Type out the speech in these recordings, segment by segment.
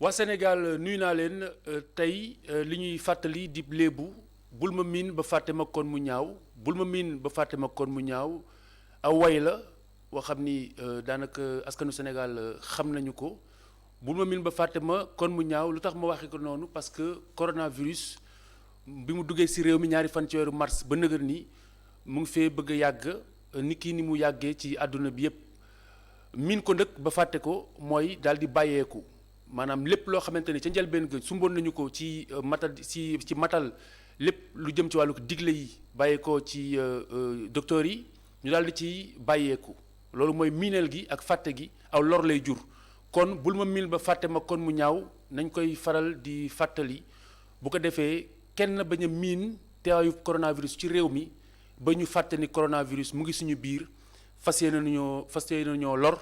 waa Sénégal nuyu naa leen tey li ñuy fàttali di léebu bul ma miin ba fàtte ma kon mu ñaaw bul ma miin ba fàtte ma kon mu ñaaw aw way la woo xam ni daanaka askanu Sénégal xam nañu ko bul ma miin ba fàtte ma kon mu ñaaw lu tax ma waxee ko noonu parce que coronavirus bi mu duggee ci réew mi ñaari fan ci weeru mars ba nëgër ni mu ngi fee bëgg a yàgg ni kii ni mu yàggee ci àdduna bi yépp miin ko ndëkk ba fàtte ko mooy daal di bàyyeeku maanaam lépp loo xamante ni ca njëlbeen ga sumboon nañu ko ci matal ci matal lépp lu jëm ci wàllu digle yi bàyyeekoo ci docteur yi ñu daal di ci bàyyeeku loolu mooy miineel gi ak fàtte gi aw lor lay jur kon bul ma miin ba fàtte ma kon mu ñaaw nañ koy faral di fàttali bu ko defee kenn bañ a miin teewaayu coronavirus ci réew mi ba ñu fàtte ni coronavirus mu ngi suñu biir fas yéene ñoo lor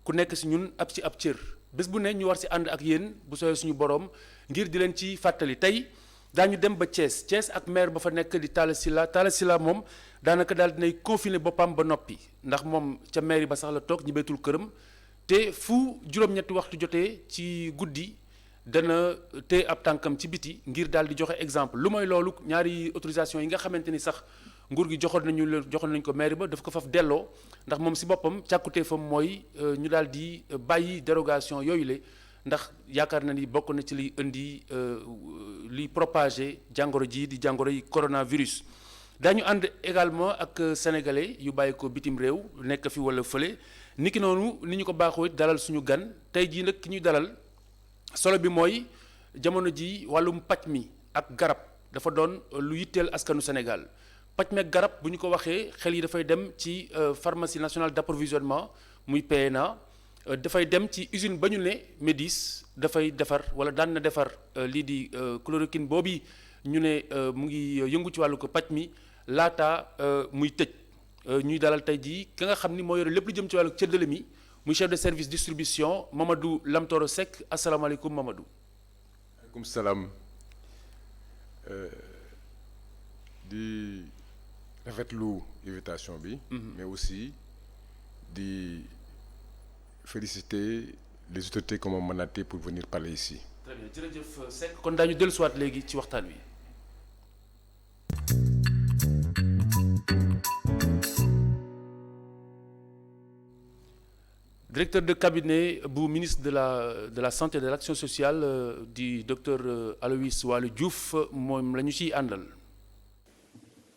ku nekk si ñun ab ci ab cër bés bu ne ñu war si ànd ak yéen bu soobee suñu borom ngir di leen ci fàttali tey daañu dem ba Thiès ak maire ba fa nekk di Talla Sylla moom daanaka daal dinay confiner boppam ba noppi ndax moom ca maire ba sax la toog ñibbeetul këram te fu juróom-ñetti waxtu jotee ci guddi dana téye ab tànkam ci biti ngir daal di joxe exemple lu mooy loolu ñaari autorisation yi nga xamante ni sax nguur gi joxoon nañ ko maire ba daf ko faf delloo ndax moom si boppam càkkutee fam mooy ñu daal di bàyyi dérogation yooyu le ndax yaakaar na ni bokk na ci liy indi liy propager jàngoro ji di jàngoro yi coronavirus. daañu ànd également ak sénégalais yu bàyyi ko bitim réew nekk fi wala fële niki noonu ni ñu ko baaxoo it dalal suñu gan tey jii nag ki ñuy dalal solo bi mooy jamono ji wàllum paj mi ak garab dafa doon lu yitteel askanu Sénégal. paj meeg garab bu ñu ko waxee xel yi dafay dem ci pharmacie nationale d'approvisionnement muy PNA dafay dem ci usine ba ñu ne Médis dafay defar wala daan na defar lii di chloroquine boobu ñu ne mu ngi yëngu ci wàllu ko paj mi laata muy tëj ñuy dalal tey jii ka nga xam ni moo yore lépp lu jëm ci wàllu cëddale mi muy chef de service distribution Mamadou Lamtoro Seck asalaamaaleykum Mamadou. maaleykum salaam di. rafetlu invitation bi. mais aussi di féliciter les autorités qui m'ont mandaté pour venir parler ici. très bien jërëjëf Seck kon daañu dellusiwaat léegi ci waxtaan wi. directeur de cabinet bu ministre de la santé et de l'action sociale di docteur Aloyse Waly Diouf moom la ñu ciy àndal.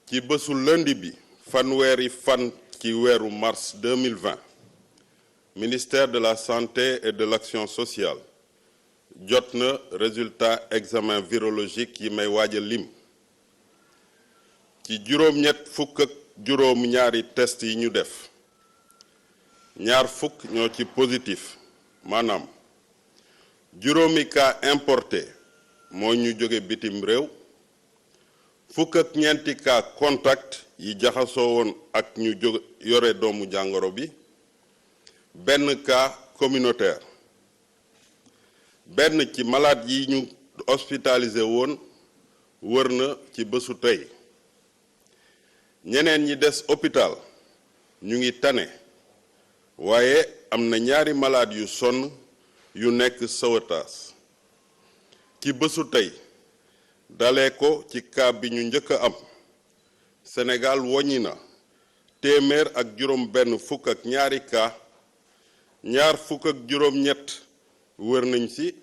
ci bésu lundi bi fanweeri fan ci weeru mars 2020 ministère de la santé et de l'action sociale jot na résultat examen virologique yi may waaj a lim ci juróom-ñett fukk ak juróom-ñaari test yi ñu def ñaar fukk ñoo ci positif maanaam juróomi cas importé moo ñu jóge bitim réew fukk ak ñeenti cas contact yi jaxasoo woon ak ñu yore doomu jàngoro bi benn cas communautaire benn ci malade yi ñu hospitalisé woon wër na ci bésu tey ñeneen ñi des hôpital ñu ngi tane waaye am na ñaari malade yu sonn yu nekk Sowétas ci bésu tey dalee ko ci cas bi ñu njëkk a am Sénégal woññi na téeméer ak juróom benn fukk ak ñaari cas ñaar fukk ak juróom ñett wër nañ ci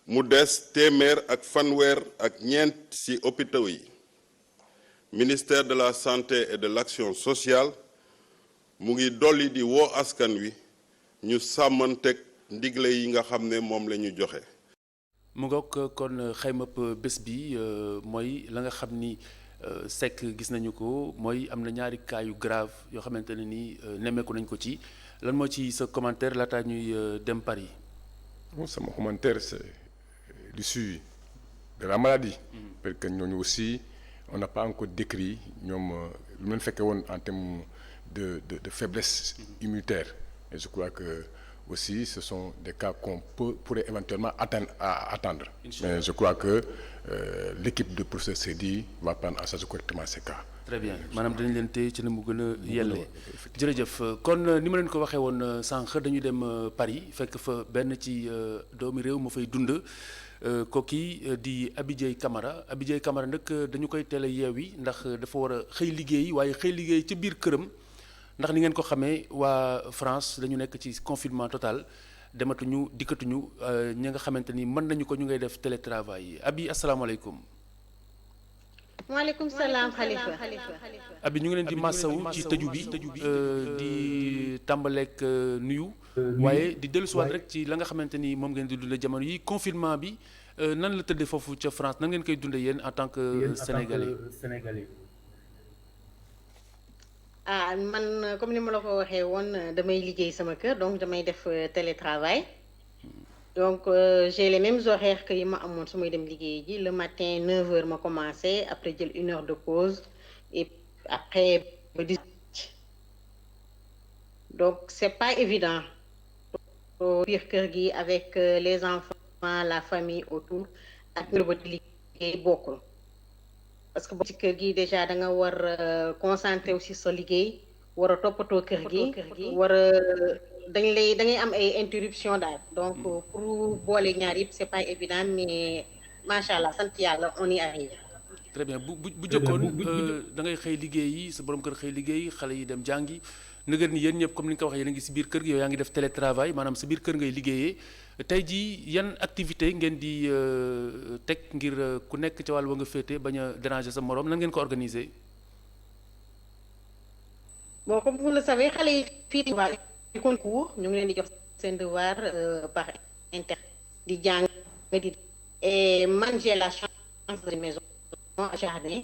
mu des téeméer ak fanweer ak ñeent ci hôpitaux yi ministère de la santé et de l'action sociale mu ngi dolli di woo askan wi ñu sàmmanteeg ndigle yi nga xam ne moom la ñu joxe. mu ngoog kon xaymap bés bi mooy la nga xam ni Seck gis nañu ko mooy am na ñaari cas yu grave yoo xamante ne ni nemmeeku nañ ko ci lan moo ci sa commentaire laataa ñuy dem Paris. bon sama commentaire c'est l'issue de la maladie. parce que ñooñu aussi on n'a pas encore décrit ñoom lu leen fekkee woon en termes de faiblesse immunitaire et je crois que aussi ce sont des cas qu'on pourrait éventuellement attendre. Mais je crois que l'équipe de professeur Seydi va prendre en charge correctement ces cas. très bien maanaam dañu leen téye ci na mu gën a yellee jërëjëf kon ni ma leen ko waxee woon sànq dañu dem Paris fekk fa benn ci doomi réew ma fay dund kooki di Abidjey Camara nag dañu koy teel a yeewi ndax dafa war a xëy liggéey waaye xëy liggéey ci biir këram ndax ni ngeen ko xamee waa France dañu nekk ci confinement total dematuñu dikkatuñu ñi nga xamante ni mën nañu ko ñu ngay def télétravail yi Abi asalaamaaleykum. maaleykum salaam Khalifa. Abi ñu ngi leen di massawu ci tëju bi di tàmbaleek nuyu. waaye di dellusiwaat rek ci la nga xamante ni moom ngeen di dundee jamono yi confinement bi nan la tëddee foofu ca France nan ngeen koy dundee yéen en tant que sénégalais. Man comme ni ma la ko waxee woon damay liggéey sama kër donc damay def télétravail. Donc j'ai les mêmes horaires que yi ma amoon su may dem liggéey ji le matin 9h ma commencé après jël 1 heure de pause et après ba 18. Donc c'est pas évident biir kër gi avec les enfants la famille autour ak ñu ba di liggéey bokkul parce que ci kër gi déjà da nga war concentrer aussi sa liggéey war a toppatoo kër gi war a da ngay am ay interruption daal donc pour boole ñaar yëpp c'est pas évident mais macha allah sant yàlla on y arrive. très bien bu jëkkoon da ngay xëy liggéeyi sa borom kër xëy liggéey xale yi dem jàngi nëgër ni yéen ñëpp comme ni nga ko waxee yéen a ngi si biir kër gi yow yaa ngi def télétravail maanaam sa biir kër ngay liggéeyee tey jii yan activité ngeen di teg ngir ku nekk ca wàll wa nga féete bañ a déranger sa morom nan ngeen ko organiser. Bon comme vous le savez xale yi fii di concours ñu ngi leen di jox seen devoir par internet di jàng di et man j'ai la chance de maison jardin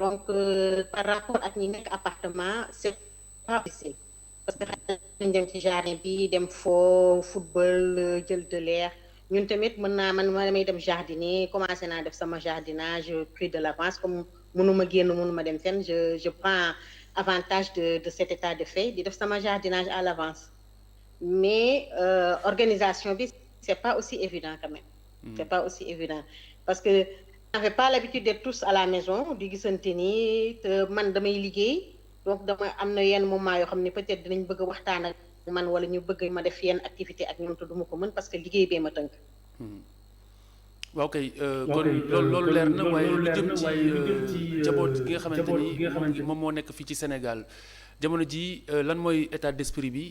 donc par rapport ak ñi nekk appartement c'est pas possible parce que xale nañ dem ci jardin bi dem foo football jël de l'air ñun tamit man damay dem jardiner commencé naa def sama jardinage pris de l'avance comme mënuma génn mënuma dem fenn je prends avantage de cet état de fait di def sama jardinage à l'avance mais organisation bi c'est pas aussi évident quand même. C'est pas aussi évident parce que on n'avait pas l'habitude d'être tous à la maison di gisante nii te man damay liggéey donc dama am na yenn moment yoo xam ne peut-être dinañ bëgg a waxtaan ak man wala ñu bëgg ma def yenn activité ak ñoom te duma ko mën parce que liggéey bee ma tënk. waaw kay kon loolu leer na waaye lu jëm ci jaboot gi nga xamante ni moom moo nekk fii ci Sénégal jamono ji lan mooy état d'esprit bi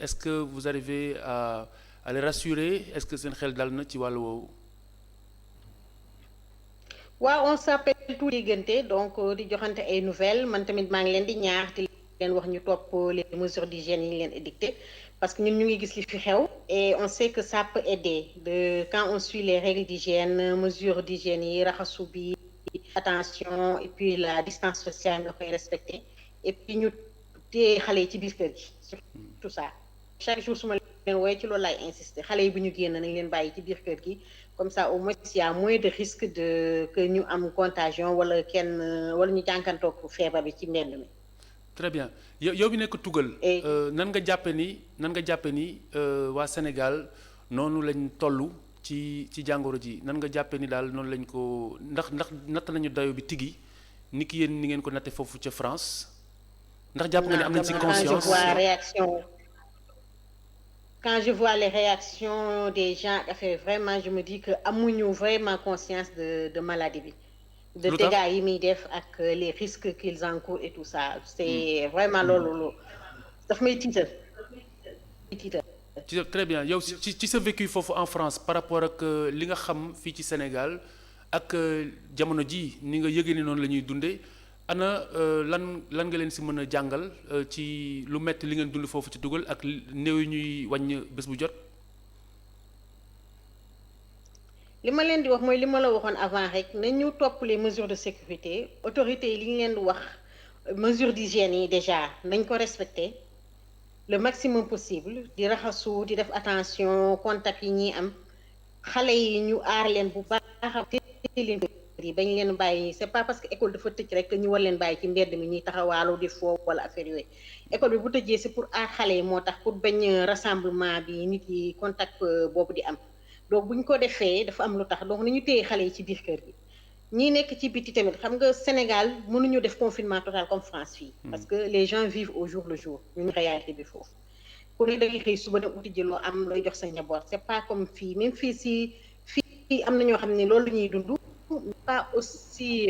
est-ce que vous arrivez à les rassurer est-ce que seen xel dal na ci wàllu woowu. waaw on s'appelle tout diggante donc di joxante ay nouvelles man tamit maa ngi leen di ñaax di leen wax ñu topp les mesures d'hygiène yi ñu leen édicté parce que ñun ñu ngi gis li fi xew et on sait que ça peut aider quand on suit les règles d'hygiène mesures d'hygiène yi raxasu bi attention et puis la distance sociale nga koy respecter et puis ñu téye xale yi ci biir kër gi tout ça chaque jour su ma leen wooye ci loolu laay insister xale yi bu ñu génn nañ leen bàyyi ci biir kër gi comme ça au moins il y a moins de risque de que ñu am contagion wala wala ñu jànkantoog feebar bi ci mbedd mi. très bien yow bi nekk tugal nan nga jàppe ni waa Sénégal noonu lañ toll ci jàngoro ji nan nga jàppe ni daal noonu lañ ko ndax natt nañu dayo bi tigi ni ki yéen ni ngeen ko natte foofu ca France ndax jàpp nga ni am nañ ci conscience quand je vois les réactions des gens affaire vraiment je me dis que amuñu vraiment conscience de maladie bi de dégâts yi muy def ak les risques qu'ils encourent et tout ça c'est vraiment loolu daf may tiital très bien yow ci sa vécu foofu en France par rapport ak li nga xam fii ci Sénégal ak jamono ji ni nga yëgee ni noonu la ñuy dundee ana lan nga leen si mën a jàngal ci lu metti li ngeen dund foofu ci dugal ak néew yi ñuy wàññ bés bu jot. li ma leen di wax mooy li ma la waxoon avant rek nañu topp les mesures de sécurité autorités yi li ñu leen di wax mesures d'hygiène yi déjà nañ ko respecter le maximum possible di raxasu di def attention contact yi ñuy am xale yi ñu aar leen bu baax leen yi bañ leen bàyyi c'est pas parce que école dafa tëj rek que ñu war leen bàyyi ci mbedd mi ñuy taxawaalu di foofu wala affaire yooyu école bi bu tëjee c'est pour aar xale yi moo tax pour bañ rassemblement bi nit yi contact boobu di am donc bu ñu ko defee dafa am lu tax donc nañu téye xale yi ci biir kër gi ñi nekk ci biti tamit xam nga Sénégal mënuñu def confinement total comme France fii parce que les gens vivent au jour le jour ñu réalité bi foofu ku ne da ngay xëy suba dem uti ji loo am looy jox sa njaboot c'est pas comme fii même fii am na ñoo xam ne loolu la ñuy dund pas aussi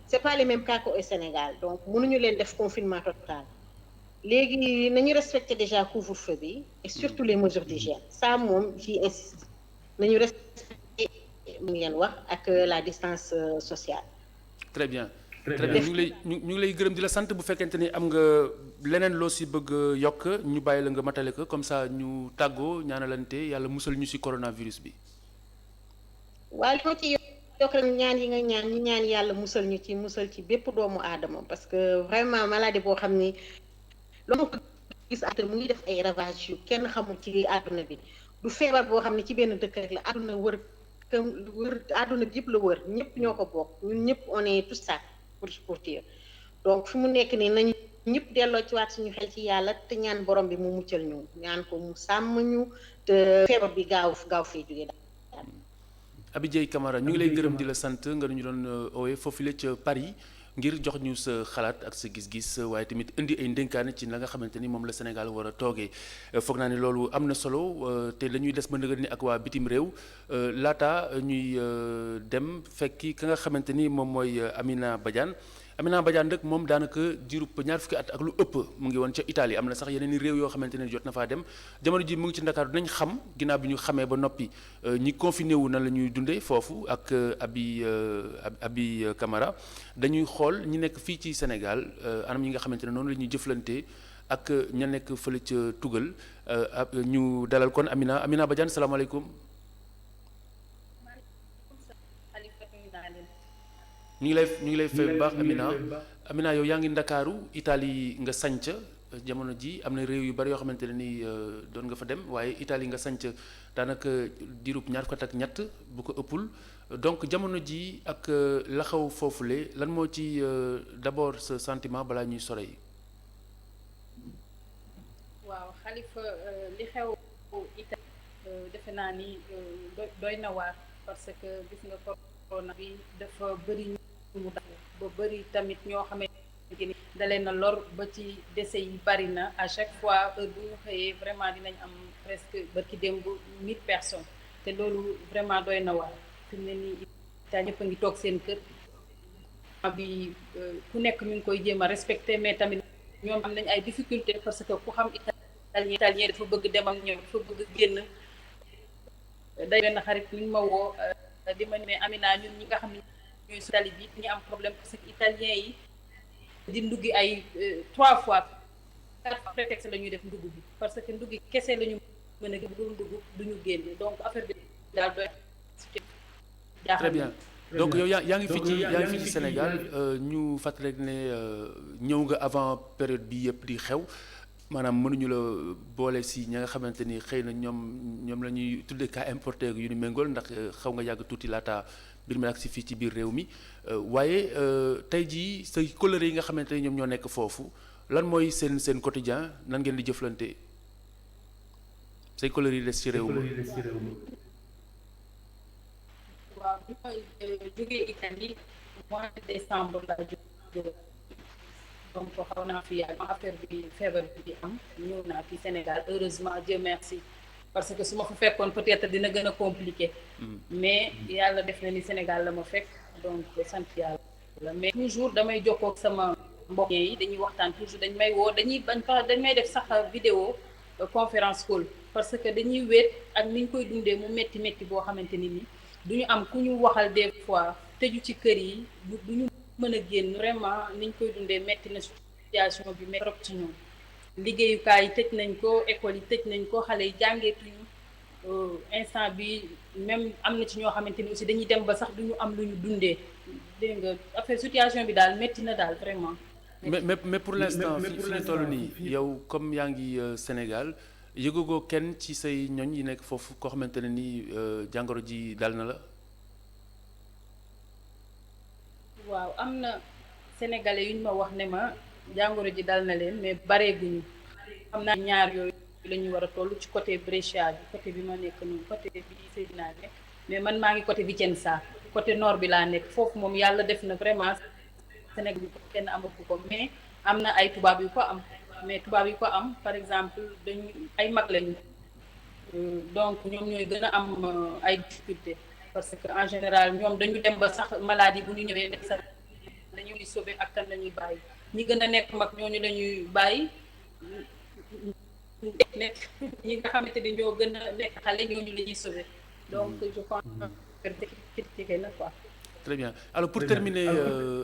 c'est pas les mêmes cas qu'au Sénégal donc mënuñu leen def confinement total léegi nañu respecter déjà couvre-feu bi et surtout les mesures d'hygiène ça moom j'y insiste nañu respecter mu ngeen wax ak la distance sociale. très bien ñu ngi lay gërëm di la sant bu fekkente ni am nga leneen loo si bëgg yokk ñu bàyyi la nga matale ko comme ça ñu tàggoo ñaanalante yàlla musal ñu si coronavirus bi. waaw li ma ci yokk rek ñaan yi nga ñaan ñu ñaan yàlla musal ñu ci musal ci bépp doomu aadama parce que vraiment maladie boo xam ni loolu ko gis àdduna mu ngi def ay ravage yu kenn xamul ci àdduna bi du feebar boo xam ne ci benn dëkk rek la àdduna wër àdduna bi yëpp la wër ñëpp ñoo ko bokk ñun ñëpp on est tout ça pour dire donc fi mu nekk nii nañu ñëpp delloo ci waat suñu xel ci yàlla te ñaan borom bi mu muccal ñu ñaan ko mu sàmm ñu te feebar bi gaaw fay jógee daal. Aby Dieye Camara ñu ngi lay gërëm di la sant nga ñu doon oowee foofu la ca Paris ngir jox ñu sa xalaat ak sa gis-gis waaye tamit indi ay ndénkaane ci la nga xamante ni moom la Sénégal war a toogee foog naa ne loolu am na solo te dañuy des ba ndëgër ni ak waa bitim réew laata ñuy dem fekki ka nga xamante ni moom mooy Amina Badiane nag moom daanaka diirub ñaar fukki at ak lu ëpp mu ngi woon ca Italie am na sax yeneen i réew yoo xamante ne jot na faa dem jamono ji mu ngi ci Ndakaaru dinañ xam ginnaaw bi ñu xamee ba noppi ñi confiné wu na la ñuy dundee foofu ak Aby Camara dañuy xool ñi nekk fii ci Sénégal anam yi nga xamante ne noonu la ñuy jëflante ak ña nekk fële ca Tugal ñu dalal kon Amina Badiane salaamaaleykum. ñu ngi lay fay bu baax Amina yow yaa ngi Ndakaaru Italie nga sanc jamono ji am na réew yu bari yoo xamante ne ni doon nga fa dem waaye Italie nga sanc daanaka diirub ñaar fukk ak ñett bu ko ëppul donc jamono ji ak la xaw foofule lan moo ci d'abord sa sentiment balaa ñuy sore. waaw Khalifa li xew Italie defe naa ni doy na waar parce que gis nga corona bi dafa bëri mu daw ba bëri tamit ñoo xamante ni dalee na lor ba ci décès yi bari na à chaque fois heure bu ñu xëyee vraiment dinañ am presque barki démb 1000 personnes te loolu vraiment doy na waar fi mu ne nii Italie ñëpp a ngi toog seen kër bi ku nekk mi ngi koy jéem a respecté mais tamit ñoom am nañ ay difficultés parce que ku xam italien dafa bëgg dem ak ñoom dafa bëgg génn day benn xarit mi ngi ma woo di ma ne Amina ñun ñi nga xam ne ñooy su Italie bi ñu am problème parce que italien yi di nduggi ay 3 fois 4 fois prétexte la ñuy def ndugg bi parce que nduggi kese la ñu mën a dul ndugg duñu génne donc affaire bi daal doy très bien donc yow yaa ngi fi ci Sénégal ñu fàttali rek ne ñëw nga avant période bi yëpp di xew maanaam mënuñu la boole si ña nga xamante ni xëy na ñoom la ñuy tuddee cas importé yu ni méngool ndax xaw nga yàgg tuuti laata mbir mi ak si fii ci biir réew mi waaye tey jii say collègues yi nga xamante ni ñoom ñoo nekk foofu lan mooy seen quotidien nan ngeen di jëflante say collègues yi des ci réew mi. waaw bi ma jógee Italie mois de décembre laa jógee donc xaw naa fi yàgg affaire bi feebar bi am ñëw naa fi Sénégal heureusement Dieu merci parce que su ma fa fekkoon peut-être dina gën a compliqué mais yàlla def na ni Sénégal la ma fekk donc sant yàlla mais toujours damay jokkoo ak sama mbokk yi dañuy waxtaan toujours dañ may woo dañ may def sax vidéo conférence call parce que dañuy wéet ak ni ñu koy dundee mu métti boo xamante ni duñu am ku ñu waxal des fois tëju ci kër yi duñu mën a génn vraiment niñ koy dundee metti na situation bi metti trop ci ñoom liggéeyukaay yi tëj nañ ko école yi tëj nañ ko xale yi jàngeetuñu instant bi même am na ci ñoo xamante ni aussi dañuy dem ba sax duñu am lu ñu dundee dégg nga affaire situation bi daal metti na daal vraiment. mais pour l'instant fi ñu toll nii yow comme yaa ngi Sénégal yëgagoo kenn ci say ñoñ yi nekk foofu koo xamante ne nii jàngoro ji dal na la. waaw am na sénégalais yu ñu ma wax ne ma jàngoro ji dal na leen mais bareeguñu xam naa ñaar yooyu la ñu war a toll ci côté Brescia bi côté bi ma nekk noonu côté bi Seydina nekk mais man maa ngi côté Vicenza côté nord bi laa nekk foofu moom yàlla def na vraiment Sénégal bi kenn amatu ko mais am na ay tubaab yu ko am mais tubaab yu ko am par exemple dañu ay mag lañu donc ñoom ñooy gën a am ay difficulté parce que en général ñoom dañu dem ba sax maladie bu ñu ñëwee nekk sax dañuy sauver ak kan lañuy bàyyi ñi gën a nekk mag ñooñu lañuy bàyyi nekk ñi nga xamante ni ñoo gën a nekk xale ñooñu la ñuy sauver donc je pense que critiqué na quoi. Très bien alors pour terminer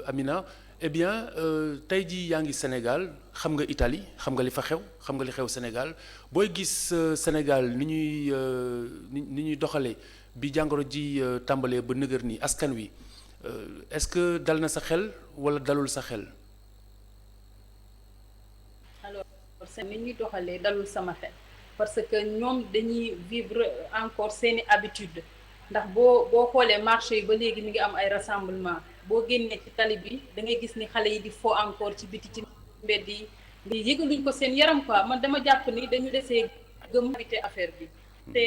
Amina eh bien tey jii yaa ngi Sénégal xam nga Italie xam nga li fa xew xam nga li xew Sénégal booy gis Sénégal ni ñuy doxalee bi jàngoro ji tàmbalee ba nëgër ni askan wi est-ce que dal na sa xel walla dalul sa xel. alors seen ni ñuy doxalee dalul sama xel parce que ñoom dañuy vivre encore seeni habitude ndax boo xoolee marché yi ba léegi mi ngi am ay rassemblement boo génnee ci tali bi da ngay gis ni xale yi di fo encore ci biti ci mbedd yi nga yëgaluñ ko seen yaram quoi man dama jàpp ni dañu desee gëm affaire bi te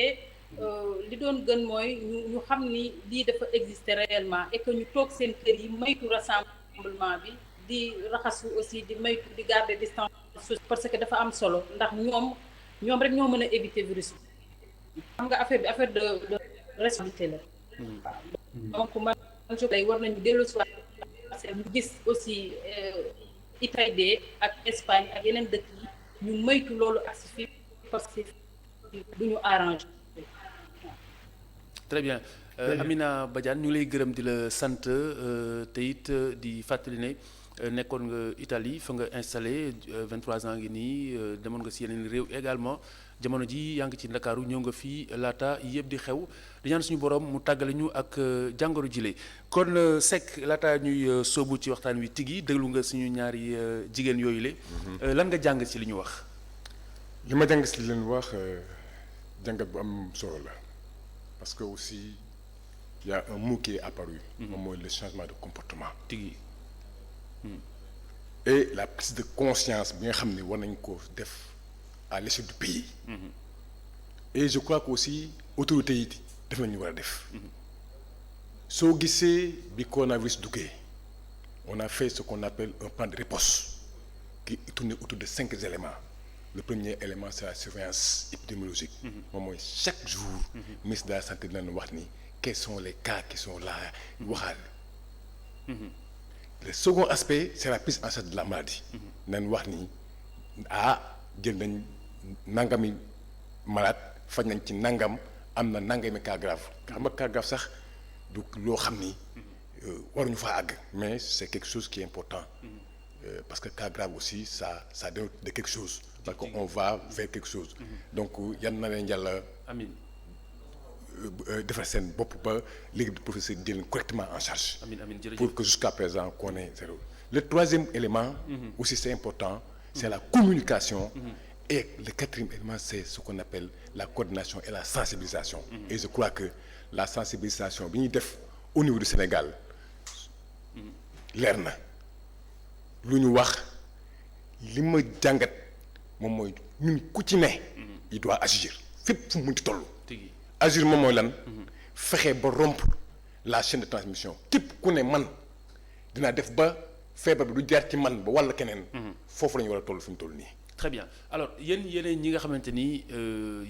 li doon gën mooy ñu xam ni lii dafa exister réellement et que ñu toog seen kër yi maytu rassemblement bi di raxasu aussi di maytu di garder distance parce que dafa am solo ndax ñoom rek ñoo mën a éviter virus bi xam nga affaire bi affaire de responsabilité la waaw donc man tey war nañu dellu si ñu gis aussi Italie ak Espagne ak yeneen dëkk yi ñu maytu loolu ak si fii parce que du ñu arrangé. Très bien Amina Badiane ñu ngi lay gërëm di la sant te it di fàttali ne nekkoon nga Italie fa nga installé 23 ans ngi nii demoon nga si yeneen réew également jamono ji yaa ngi ci Ndakaaru ñëw nga fii laata yëpp di xew di ñaan suñu borom mu tàggale ñu ak jàngoro jile kon Seck laata ñuy sóobu ci waxtaan wi tigi déglu nga suñu ñaari jigéen yooyu le lan nga jàng ci li ñu wax. li ma jàng si li leen wax jàngat bu am solo la parce que aussi il y a un mot qui est apparu. moom mooy le changement de comportement. tigi. et la prise de conscience bi nga xam ne war nañ ko def à l'échelle du pays. et je crois que aussi autorités yi def nañu war a def. soo gisee bi coronavirus duggee on a fait ce qu'on appelle un plan de riposte qui est tourné autour de 5 éléments. Le premier élément c'est la surveillance épidémiologique. moom mooy chaque jour. ministre de la santé dinañ wax ni quels sont les cas qui sont là waxaale. Le second aspect c'est la prise en charge de la maladie. nañ wax ni jël nañ nangami malade faj nañ ci nangam am na nangami cas grave xam nga cas grave sax du loo xam ni waruñu fa àgg mais c'est quelque chose qui est important. Parce que cas grave aussi ça dénote de quelque chose. parce que on va vers quelque chose. donc yan na leen yàlla. amiin. defal seen bopp ba léegi professeur jël correctement en charge. amiin amiin jërëjëf pour que jusqu'à présent qu'on ait zéro. Le troisième élément. aussi c'est important. c'est la communication. et le quatrième élément c'est ce qu'on appelle la coordination et la sensibilisation. et je crois que la sensibilisation bi ñuy def au niveau du Sénégal leer na lu ñu wax li ma jàngat moom mooy ñun ku ci ne. il doit agir fépp fu mu munti toll. agir moom mooy lan. fexe ba rompre la chaîne de transmission képp ku ne man dinaa def ba feebar bi du jaar ci man ba walla keneen. foofu la ñu war a toll fi mu toll nii. très bien alors yéen ñi nga xamante ni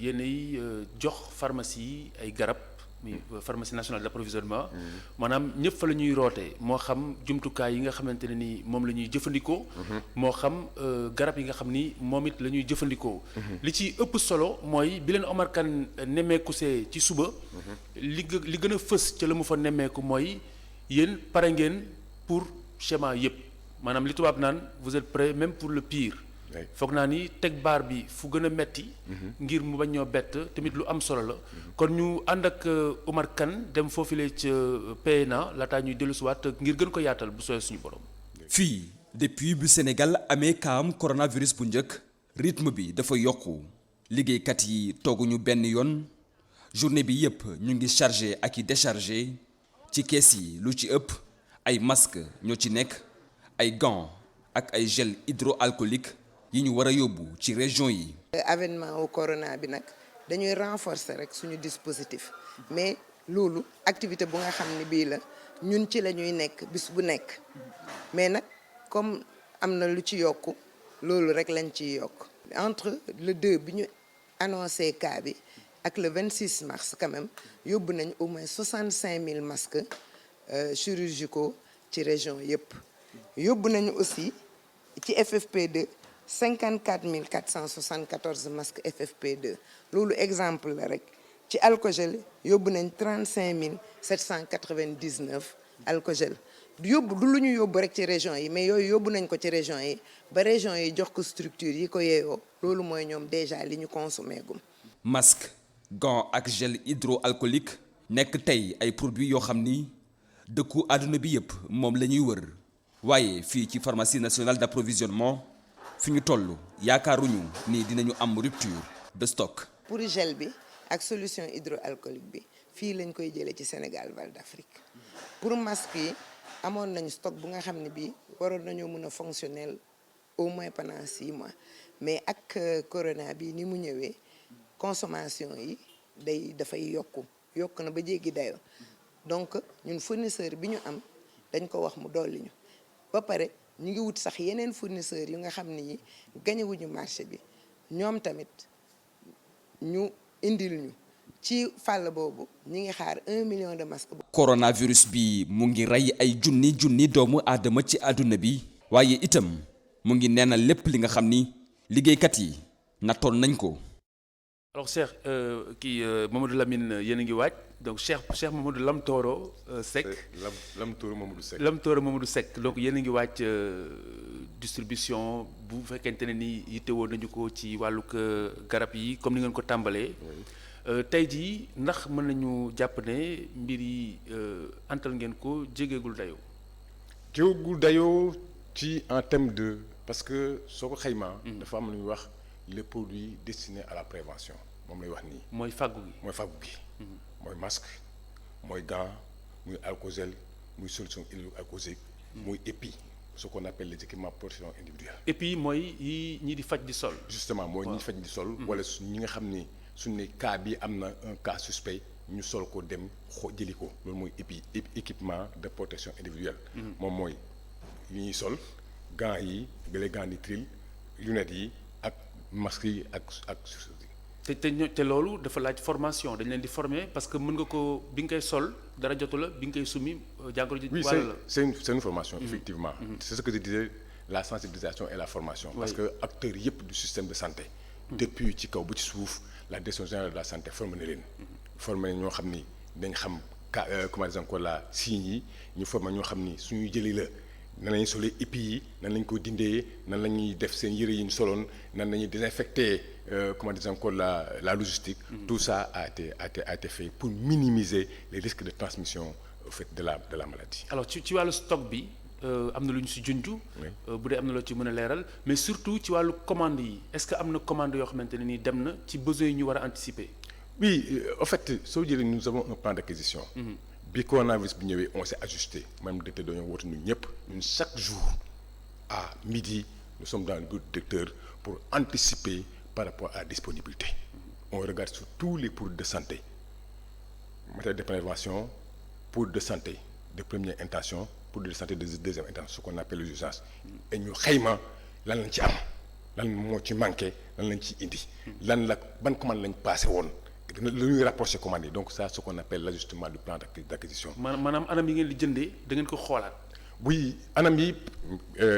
yéenay jox pharmacie yi ay garab muy pharmacie nationale d'approvisionnement maanaam ñëpp fa la ñuy rootee moo xam jumtukaay yi nga xamante ne ni moom la ñuy jëfandikoo. moo xam garab yi nga xam ni moom it la ñuy jëfandikoo. li ci ëpp solo mooy bi leen Omar Kane nemmeekusee ci suba. li gën a fës ca la mu fa nemmeeku mooy yéen pare ngeen pour schéma yëpp maanaam li tubaab naan vous êtes prêts même pour le pire. foog naa ni teg baar bi fu gën a metti ngir mu bañ ñoo bett tamit lu am solo la kon ñu ànd ak Omar Kane dem foofule ca PNA laataa ñuy dellusiwaat ngir gën ko yaatal bu sooy suñu borom. fii depuis bu Sénégal amee kaam coronavirus bu njëkk rythme bi dafa yokku liggéeykat yi tooguñu benn yoon journée bi yépp ñu ngi chargé ak i déchargé ci kees yi lu ci ëpp ay masque ñoo ci nekk ay gants ak ay gel hydroalcoolique yi ñu war a yóbbu ci région yi. avènement au corona bi nag dañuy renforcer rek suñu dispositif mais loolu activité bu nga xam ne bii la ñun ci la ñuy nekk bis bu nekk mais nag comme am na lu ci yokku loolu rek lañ ciy yokk. entre le 2 bi ñu annoncé cas bi ak le 26 mars quand même yóbbu nañ au moins 65 000 masques chirurgicaux ci région yëpp yóbbu nañu aussi ci FFP2 54 474 masques FFP2 loolu exemple la rek ci alcogel yóbbu nañ 35 799 alcogel yóbbu du lu ñu yóbbu rek ci région yi mais yooyu yóbbu nañ ko ci région yi ba région yi jox ko structure yi ko yeeyoo loolu mooy ñoom déjà li ñu consommé gum. masque gants ak gel hydroalcoolique nekk tey ay produits yoo xam ni dëkku àdduna bi yëpp moom la ñuy wër waaye fii ci pharmacie nationale d'approvisionnement fi ñu toll yaakaaruñu ni dinañu am rupture de stock. pour gel bi ak solution hydroalcoolique bi fii lañ koy jëlee ci Sénégal Val d'Afrique pour masque yi amoon nañu stock bu nga xam ne bii waroon nañoo mën a fonctionnel au moins pendant 6 mois mais ak corona bi ni mu ñëwee consommation yi dafay yokk na ba jéggi dayoo donc ñun fournisseur bi ñu am dañ ko wax mu dolli ñu ba pare ñu ngi wut sax yeneen fournisseurs yu nga xam ne ñi gañewuñu marché bi ñoom tamit ñu indil ñu ci fàll boobu ñu ngi xaar 1 million de masques. coronavirus bi mu ngi rey ay junni doomu aadama ci àdduna bi waaye itam mu ngi neenal lépp li nga xam ni liggéeykat yi nattoon nañ ko. alors Cheikh Mamadou Lamine yéen a ngi waaj donc Cheikh Mamadou Lamtoro Seck. Lamtoro Mamadou Seck donc yéen a ngi waaj distribution bu fekkente ne ni yittewoo nañu ko ci wàllug garab yi comme ni ngeen ko tàmbalee. tey jii ndax mën nañu jàpp ne mbir yi antal ngeen ko jégeegul dayoo. jégeegul dayoo ci en terme de parce que soo ko xaymaa. dafa am lu ñuy wax les produits destinés à la prévention moom lay wax nii. mooy fàggu gi mooy masque mooy gant muy alcogel muy solution hydroalcoolique muy épi ce qu'on appelle les équipements de protection individuelle. épi mooy yi ñi di faj di sol. justement mooy ñi faj di sol. wala ñi nga xam ni suñu ne cas bi am na un cas suspect ñu sol ko dem jëli ko loolu mooy équipement de protection individuelle. moom mooy li ñuy sol gants yi les gants nitrile lunettes yi ak masques yi ak te loolu dafa laaj formation dañ leen di former parce que mën nga ko bi nga koy sol dara jotu la bi nga koy summi jàngoro ji. oui c'est une formation effectivement. C'est ce que je disais, la sensibilisation et la formation. Parce que acteurs yëpp du système de santé. depuis ci kaw ba ci suuf la direction générale de la santé formé na leen. formé ñoo xam ni dañ xam comment dire encore la signes yi ñu formé ñoo xam ni suñuy jëli la. nan la ñuy solee épi yi nan la ñu ko dindee nan la ñuy def seen yëre yi ñu soloon nan la ñuy désinfecter comment dire encore la logistique. Tout ça a été fait pour minimiser les risques de transmission au fait de la maladie. alors ci wàllu stock bi am na lu ñu si junj. bu dee am na loo ci mën a leeral mais surtout ci wàllu commande yi est-ce que am na commande yoo xamante ne nii dem na ci besoin yi ñu war a anticiper. oui en fait soo jëlee nous avons un plan d'acquisition. bi coronavirus bi ñëwee on s'est ajusté même directeur dañoo woote ñun ñëpp ñun chaque jour à midi nous sommes dans le bureau du directeur pour anticiper par rapport à la disponibilité. On regarde sur tous les produits de santé matériel de prévention produits de santé de première intention produits de santé de deuxième intention ce qu'on appelle les urgences et ñu xayma lan lañ ci am lan moo ci manqué lan lañ ci indi lan la ban commande lañ passé woon lu ñuy rapproché commande yi donc ça ce qu'on appelle l'ajustement du plan d'acquisition. maanaam anam yi ngeen di jëndee da ngeen ko xoolaat. oui anam yi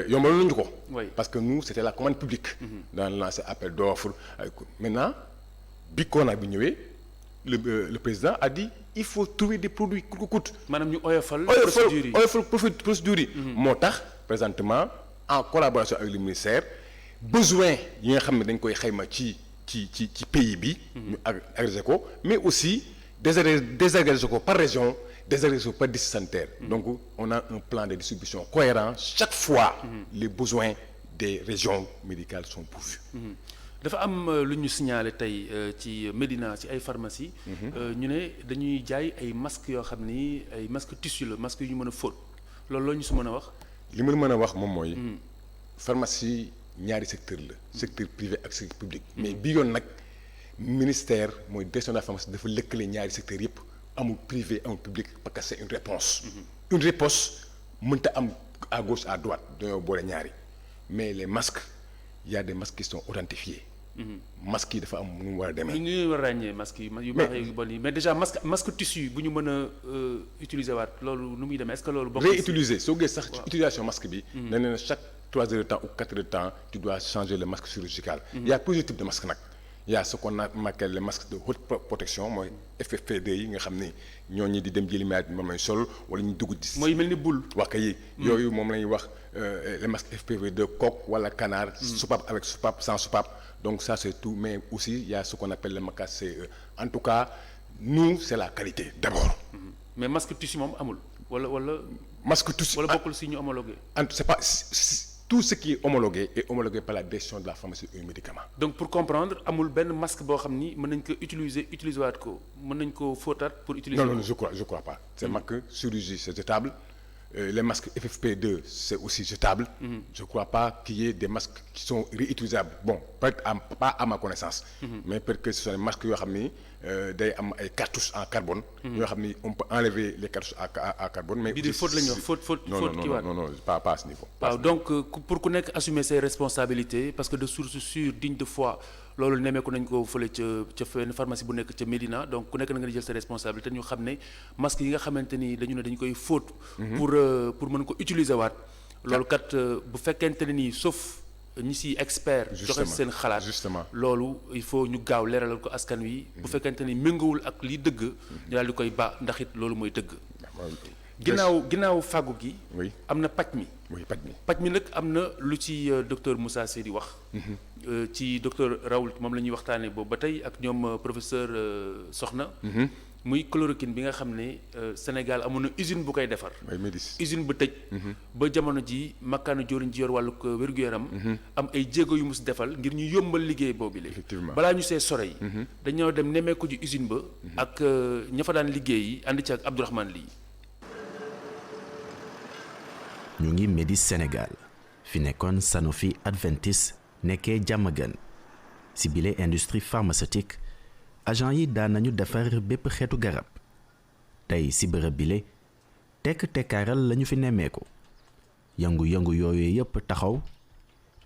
yombaloon nañu ko. oui parce que nous c'était la commande publique. dans lancé appel d'offres maintenant bi corona bi ñëwee le président a dit il faut trouver des produits coûte que coûte. maanaam ñu oyofal. procédures yi moo tax présentement en collaboration avec le ministère besoin yi nga xam ne dañ koy xayma ci pays bi. ñu agrégé ko mais aussi désagrégé ko par région désagrégé ko par district sanitaire. Donc on a un plan de distribution cohérent chaque fois. Les besoins des régions médicales sont pourvus. dafa am lu ñu signalé tey ci Médina ci ay pharmacie ñu ne dañuy jaay ay masques yoo xam ni ay masques tissu la masques yu ñu mën a fóot loolu la ñu su mën a wax. li ma mën a wax moom mooy. pharmacie ñaari secteur la. secteur privé ak secteur public. mais bi yoon nag ministère mooy direction de la pharmacie dafa lëkkale ñaari secteurs yëpp amul privé amul public parce que c'est une réponse. une réponse mënta am à gauche à droite dañoo boole ñaari mais les masques il y a des masques qui sont authentifiés. masques yi dafa am nu mu war a demee. ñu ngi war a ràññee masques yi yu baax yu bon yi mais déjà masque tissu bu ñu mën a utiliser waat loolu nu muy demee est-ce que loolu. bokk réutiliser soo gis sax utilisation masque bi. nee na chaque 3 heures de temps ou 4 heures de temps tu dois changer le masque chirurgical. Il y a plusieurs types de masques nag. Il y a ce qu'on appelle les masques de haute protection mooy FFP2 yi nga xam ni ñooñu di dem jëli maladie bi moom lañ sol wala ñu dugg di. mooy mel ni boule. wax yi yooyu moom la ñuy wax les masques FFP2 coque wala canard. soupape avec soupape sans soupape donc ça c'est tout mais aussi il y a ce qu'on appelle le masque CE en tout cas nous c'est la qualité d'abord. mais masque tissu moom amul wala. masque tissu wala bokkul si ñu homologué. c'est pas. Tout ce qui est homologué par la direction de la pharmacie et médicaments. donc pour comprendre amul benn masque boo xam ni mën nañ ko utiliser waat ko mën nañ ko fóotaat pour utiliser. non je crois pas. c'est masque chirurgie c'est jetable les masques FFP2 c'est aussi jetable. Je crois pas qu'il y ait des masques qui sont réutilisables bon peut-être pas à ma connaissance. mais peut-être que ce sont des masques yoo xam ni day am ay cartouches en carbone. yoo xam ni on peut enlever les cartouches à carbone. mais bii de faute la ñu wax faute kiiwaat non pas à ce niveau. waaw donc pour ku nekk assumer ses responsabilités parce que de source sûre digne de foi loolu nemmeeku nañ ko fële ca fenn pharmacie bu nekk ca Médina donc ku nekk na nga jël ses responsabilités ñu xam ne masques yi nga xamante ni dañu koy fóot. pour mën ko utiliser waat. loolu kat bu fekkente ne nii sauf. ñi si expert joxe seen xalaat loolu il faut ñu gaaw leeralal ko askan wi bu fekkente ni méngawul ak lii dëgg ñu daal di koy ba ndax it loolu mooy dëgg ginnaaw fàggu gi am na paj mi paj mi nag am na lu ci docteur Moussa Seydi wax ci docteur Raoult moom la ñuy waxtaanee boobu ba tey ak ñoom professeur Soxna muy chloroquine bi nga xam ne Sénégal amoon na usine bu koy defar. usine bu tëj. ba jamono ji makkaanu joriñ ji yor wàllu wér-gu-yaram. am ay jéego yu mus defal ngir ñu yombal liggéey boobu la. effectivement balaa ñu see sore yi. dañoo dem nemmeeku ji usine ba. ak ña fa daan liggéey yi ànd ci ak Abdourahmane Ly. ñu ngi Médis Sénégal fi nekkoon Sanofi Adventis nekkee Diamaguène si bile industrie pharmaceutique. agent yi daan nañu defar bépp xeetu garab tey ci bërëb bile tekkaaral lañu fi nemmeeku yëngu-yëngu yooyu yépp taxaw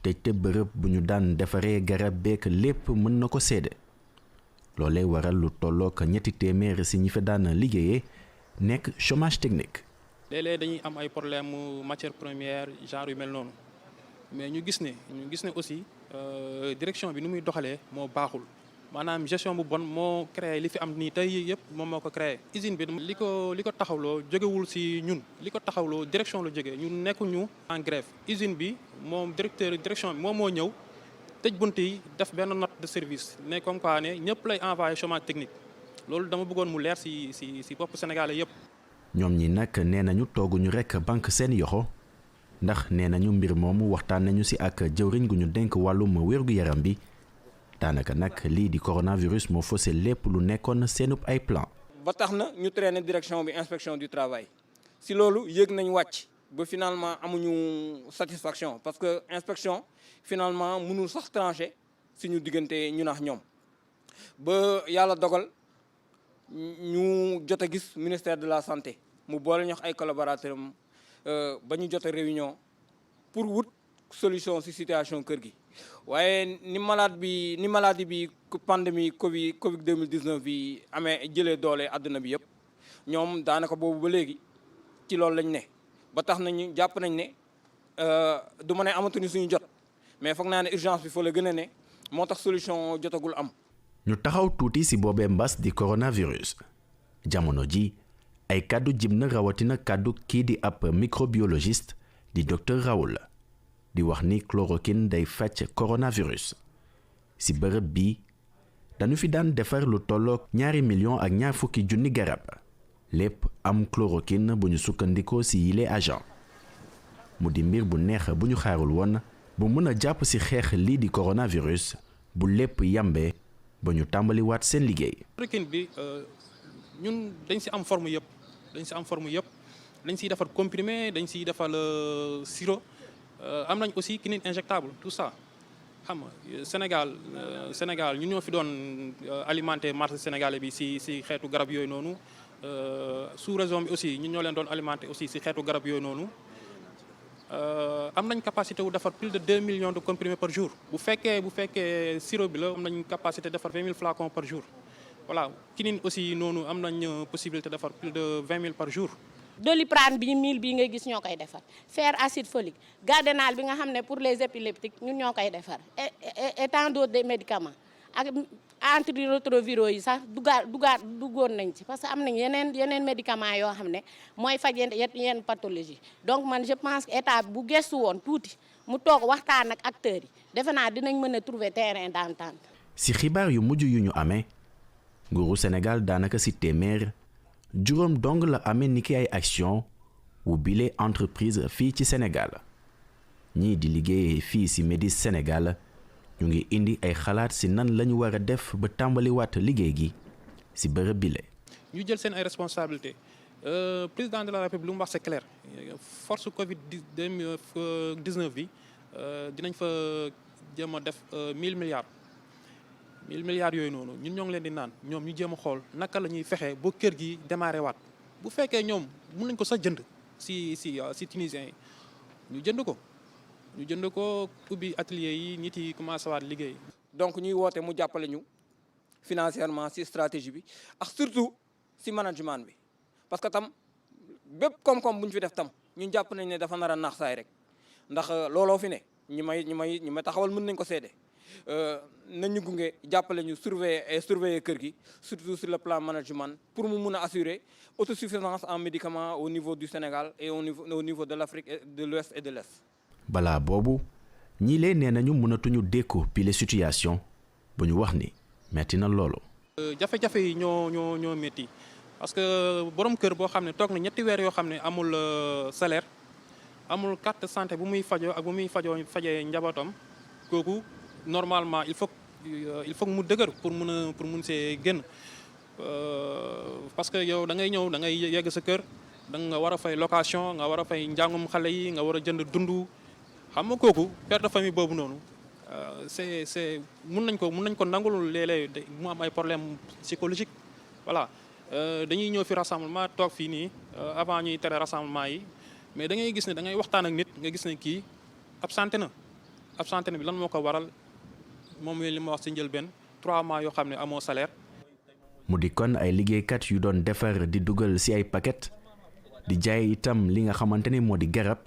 te bërëb bu ñu daan defaree garab beek lépp mën na ko seede loolee waral lu tollook 300 ci ñi fa daan liggéeyee nekk chômage technique. léeg-léeg dañuy am ay problème matière première genre yu mel noonu mais ñu gis ne aussi direction bi nu muy doxalee moo baaxul. maanaam gestion bu bon moo créé li fi am nii tey yëpp moom moo ko créé usine bi li ko taxawloo jógewul ci ñun li ko taxawloo direction la jógee ñun nekkuñu en grève usine bi moom direction bi moom moo ñëw tëj bunt yi def benn note de service ne comme quoi ne ñëpp lay envoyé chômage technique loolu dama bëggoon mu leer ci bopp Sénégalais yëpp. ñoom ñi nag nee nañu tooguñu rekk banque seen yoxo ndax nee nañu mbir moomu waxtaan nañu ci ak jëwriñ gu ñu dénk wàllum wér-gu-yaram bi. daanaka nag lii di coronavirus moo faussé lépp lu nekkoon seenub ay plan. ba tax na ñu traîner direction bi inspection du travail si loolu yéeg nañ wàcc ba finalement amuñu satisfaction parce que inspection finalement mënul sax trancher si ñu diggante ñu nax ñoom ba yàlla dogal ñu jot a gis ministère de la santé mu boole ñox ay collaborateurs am ba ñu jot a réunion pour wut solution si situation kër gi. waaye ni maladie bi pandémie Covid 2019 bi amee jëlee doole àdduna bi yëpp ñoom daanaka boobu ba léegi ci loolu lañ ne ba tax nañu jàpp nañ ne du ma ne amatuñu suñu jot mais foog naa ne urgence bi fa la gën a ne moo tax solution jotagul am. ñu taxaw tuuti ci boobee mbas di coronavirus jamono ji ay kàddu jib na rawatina kàddu kii di ab microbiologiste di docteur Raoult di wax ni chloroquine day faj coronavirus ci bërëb bi dañu fi daan defar lu tollook 2 millions ak 200,000 garab lépp am chloroquine bu ñu sukkandikoo ci yile agent mu di mbir bu neex bu ñu xaarul woon bu mën a jàpp ci xeex lii di coronavirus bu lépp yambee ba ñu tàmbaliwaat seen liggéey. chloroquine bi ñun dañ ci am forme yëpp dañ siy defar comprimé dañ siy defar sirop am nañ aussi quinine injectable tout ça xam nga Sénégal ñun ñoo fi doon alimenter marché sénégalais bi si xeetu garab yooyu noonu sous région bi aussi ñun ñoo leen doon alimenter aussi si xeetu garab yooyu noonu am nañ capacité wu defar plus de 2 millions de comprimés par jour bu fekkee sirop bi la am nañ capacité defar 20 000 flacons par jour voilà quinine aussi noonu am nañ possibilité defar plus de 20 000 par jour. Doliprane bi 1000 bii ngay gis ñoo koy defar fer acide folique Gardenal bi nga xam ne pour les épileptiques ñun ñoo koy defar et tant d'autres médicaments ak antirétroviraux yi sax duggoon nañ ci parce que am nañ yeneen médicaments yoo xam ne mooy faj yenn pathologie donc man je pense que état bu gëstu woon tuuti mu toog waxtaan ak acteurs yi defe naa dinañ mën a trouver terrain d'entente. ci xibaar yu mujj yu ñu amee nguuru Sénégal daanaka ci téeméer juróom dong la amee niki ay action wu bile entreprise fii ci Sénégal ñii di liggéey fii ci Médis Sénégal ñu ngi indi ay xalaat ci nan lañu war a def ba tàmbaliwaat liggéey gi ci bërëb bile. ñu jël seen ay responsabilités président de la République lu mu wax c'est clair force Covid 19 bi dinañ fa jéem a def 1000 milliards. 1000 milliards yooyu noonu ñun ñoo ngi leen di naan ñoom ñu jéem a xool naka la ñuy fexe ba kër gi démarré waat bu fekkee ñoom mën nañ ko sax jënd si tunisiens yi ñu jënd ko ubbi atelier yi nit yi commencé waat liggéey. donc ñuy woote mu jàppale ñu financièrement ci stratégie bi ak surtout ci management bi parce que tam bépp koom-koom bu ñu fi def tam ñun jàpp nañ ne dafa nar a naax saay rek ndax looloo fi ne ñi may taxawal mën nañ ko seede. nañu gunge jàppale ñu surveiller kër gi surtout sur le plan management pour mu mun a assurer autosuffisance en médicaments au niveau du Sénégal et au niveau de l'Afrique de l'Ouest et de l'Est. balaa boobu ñii lee nee nañu mënatuñu dékku pile situation bu ñu wax ni metti na loolu. jafe-jafe yi ñoo metti parce que borom kër boo xam ne toog na ñetti weer yoo xam ne amul salaire amul carte de santé bu muy fajoo ak bu muy fajee njabootam kooku. Normalement il faut mu dëgër pour mun see génn parce que yow da ngay ñëw da ngay yegg sa kër da nga war a fay location nga war a fay njàngum xale yi nga war a jënd dundu xam nga kooku père de famille boobu noonu c'est mun nañ ko nangul léeg-léeg mu am ay problème psychologique voilà dañuy ñëw fi rassemblement toog fii nii avant ñuy tere rassemblement yi mais da ngay gis ne da ngay waxtaan ak nit nga gis ne kii absenté na bi lan moo ko waral. moom li ma wax ci njëlbeen 3 mois yoo xam ne amoo salaire. mu di kon ay liggéeykat yu doon defar di dugal ci ay paquet di jaay itam li nga xamante ni moo di garab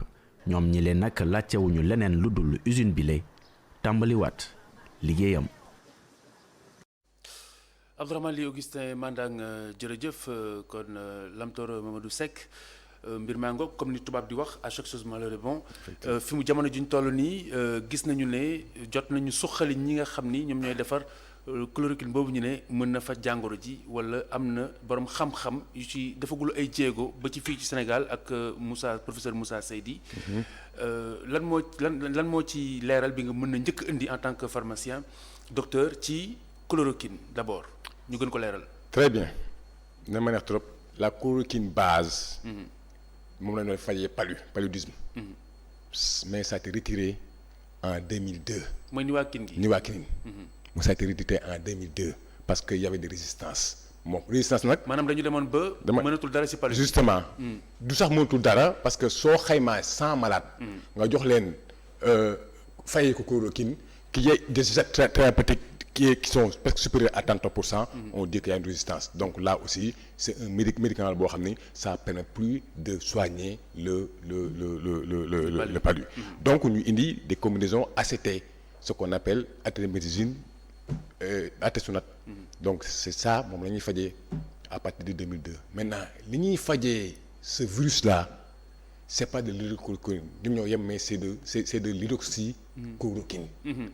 ñoom ñi leen nag laajtewuñu leneen lu dul usine bi lay tàmbaliwaat liggéeyam. Abdourahmane Ly Augustin Mandang jërëjëf kon Lamtoor Mamadou Seck mbir maa ngoog comme ni tubaab di wax à chaque chose malheur est bon fi mu jamono juñ toll nii gis nañu ne jot nañu suqali ñi nga xam ni ñoom ñooy defar chloroquine boobu ñu ne mën na faj jàngoro ji wala am na borom xam-xam yu ci defagul ay jéego ba ci fii ci Sénégal ak professeur Moussa Seydi lan moo ci leeral bi nga mën na njëkk indi en tant que pharmacien docteur ci chloroquine d'abord ñu gën ko leeral. Très bien na ma neex trop la chloroquine base. moom la ñu doon fajee paludisme. mais ça a été retiré en 2002. mooy niwaakin gi. mais ça a été retiré en 2002 parce que y avait des résistances moom résistance nag. maanaam dañu demoon ba. mënatul dara ci paludisme. justement. du sax mënatul dara parce que soo xaymaa 100 malades. nga jox leen fayee ko chloroquine qui est des thérapeutiques qui sont presque supérieurs à 30%. On dit qu'il y a une résistance. Donc là aussi, c'est un médicament boo xam ni ça permet plus de soigner le palu. Donc ñu indi des combinaisons ACT, ce qu'on appelle athémétazine, artesunate. Donc c'est ça moom la ñuy fajee à partir de 2002. Maintenant li ñuy fajee ce virus-là, c'est pas de l'hydroxychloroquine ñoom ñoo yem mais c'est de l'hydroxychloroquine.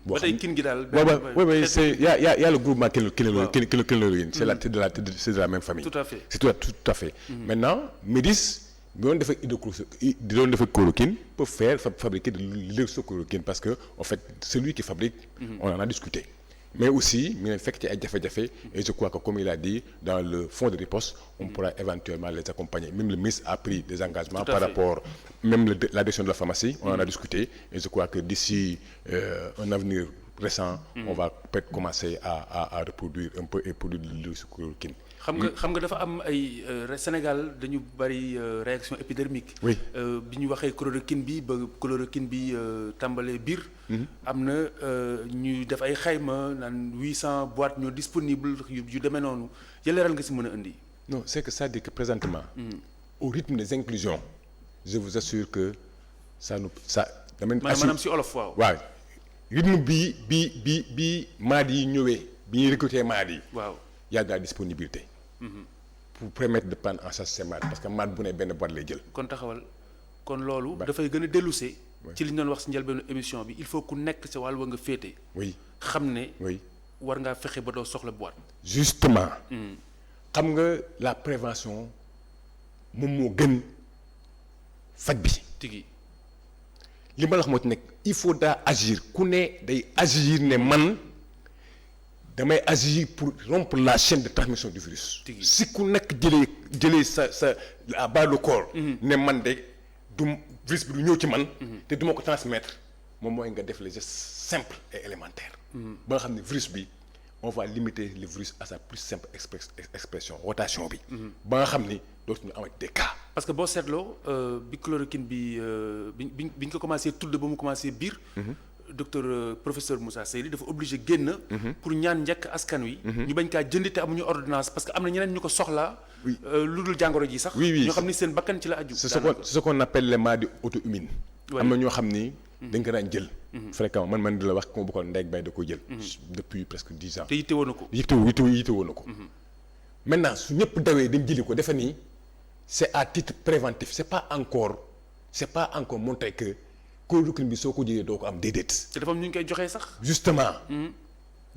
ba tey kin gi daal. oui c'est y a le groupement kénológine. C'est de la même famille. Tout à fait. C'est tout à fait. Maintenant Médis bi doon defar chloroquine peut fabriquer de l'hydroxychloroquine parce que en fait celui qui fabrique. On en a discuté. mais aussi mi ngi leen fekk ci ay jafe-jafe et je crois que comme il a dit dans le fonds de riposte on pourra éventuellement les accompagner. Même le ministre a pris des engagements par rapport même la direction de la pharmacie on en a discuté et je crois que d'ici un avenir récent on va peut-être commencer à reproduire un peu et produire de l'hydroxychloroquine. xam nga dafa am ay Sénégal dañu bari réaction épidermique. oui bi ñu waxee chloroquine bi ba chloroquine bi tàmbalee biir. am na ñu def ay xayma naan 800 boîtes ñoo disponible yu demee noonu yëleeral nga si mën a indi. non c'est que ça dit que présentement. au rythme des inclusions je vous assure que ça. maanaam si olof waaw. waaw rythme bi malades yi ñëwee bi ñuy recruter malades yi. waaw y a de la disponibilité. pour permettre de prendre en charge ces malades parce que malade bu ne benn boîte lay jël. kon taxawal kon loolu. dafay gën a dellusee. ci li ñu doon wax si njëlbeenu émission bi il faut ku nekk sa wàll wa nga féete. oui xam ne. oui war ngaa fexe ba doo soxla boîte. justement. xam nga la prévention moom moo gën faj bi. tigi li ma la wax moo ci nekk il faudra agir ku ne day agir ne man. damay agir pour rompre la chaîne de transmission du virus. si ku nekk jëlee sa à bas le corps. ne man de du virus bi du ñëw ci man. te du ma ko transmettre moom mooy nga def les gestes simples et élémentaires. ba nga xam ne virus bi on va limiter le virus à sa plus simple expression rotation bi. ba nga xam ni dootuñu amati des cas. parce que boo seetloo bi chloroquine bi bi ñu ko commencé tudd ba mu commencé biir. docteur professeur Moussa Seydi dafa obligé génn. pour ñaan njëkk askan wi. ñu bañ kaa jënd te amuñu ordonnance parce que am na ñeneen ñu ko soxlaa. lu dul jàngoro ji sax. oui ñoo xam ni seen bakkan ci la aju. c'est ce qu'on appelle les maladies auto-immunes. am na ñoo xam ni. dañ ko daan jël. fréquemment man di la wax ko bokkoon ndey ak bay da ko jël. depuis presque 10 ans. te yittewoo na ko. yittewoo na ko. maintenant su ñëpp dawee dañ jëli ko defe nii c'est à titre préventif c'est pas encore montré que. chloroquine bi soo ko jëlee doo ko am déedéet. te dafa am ñu ngi koy joxee sax. justement. ñu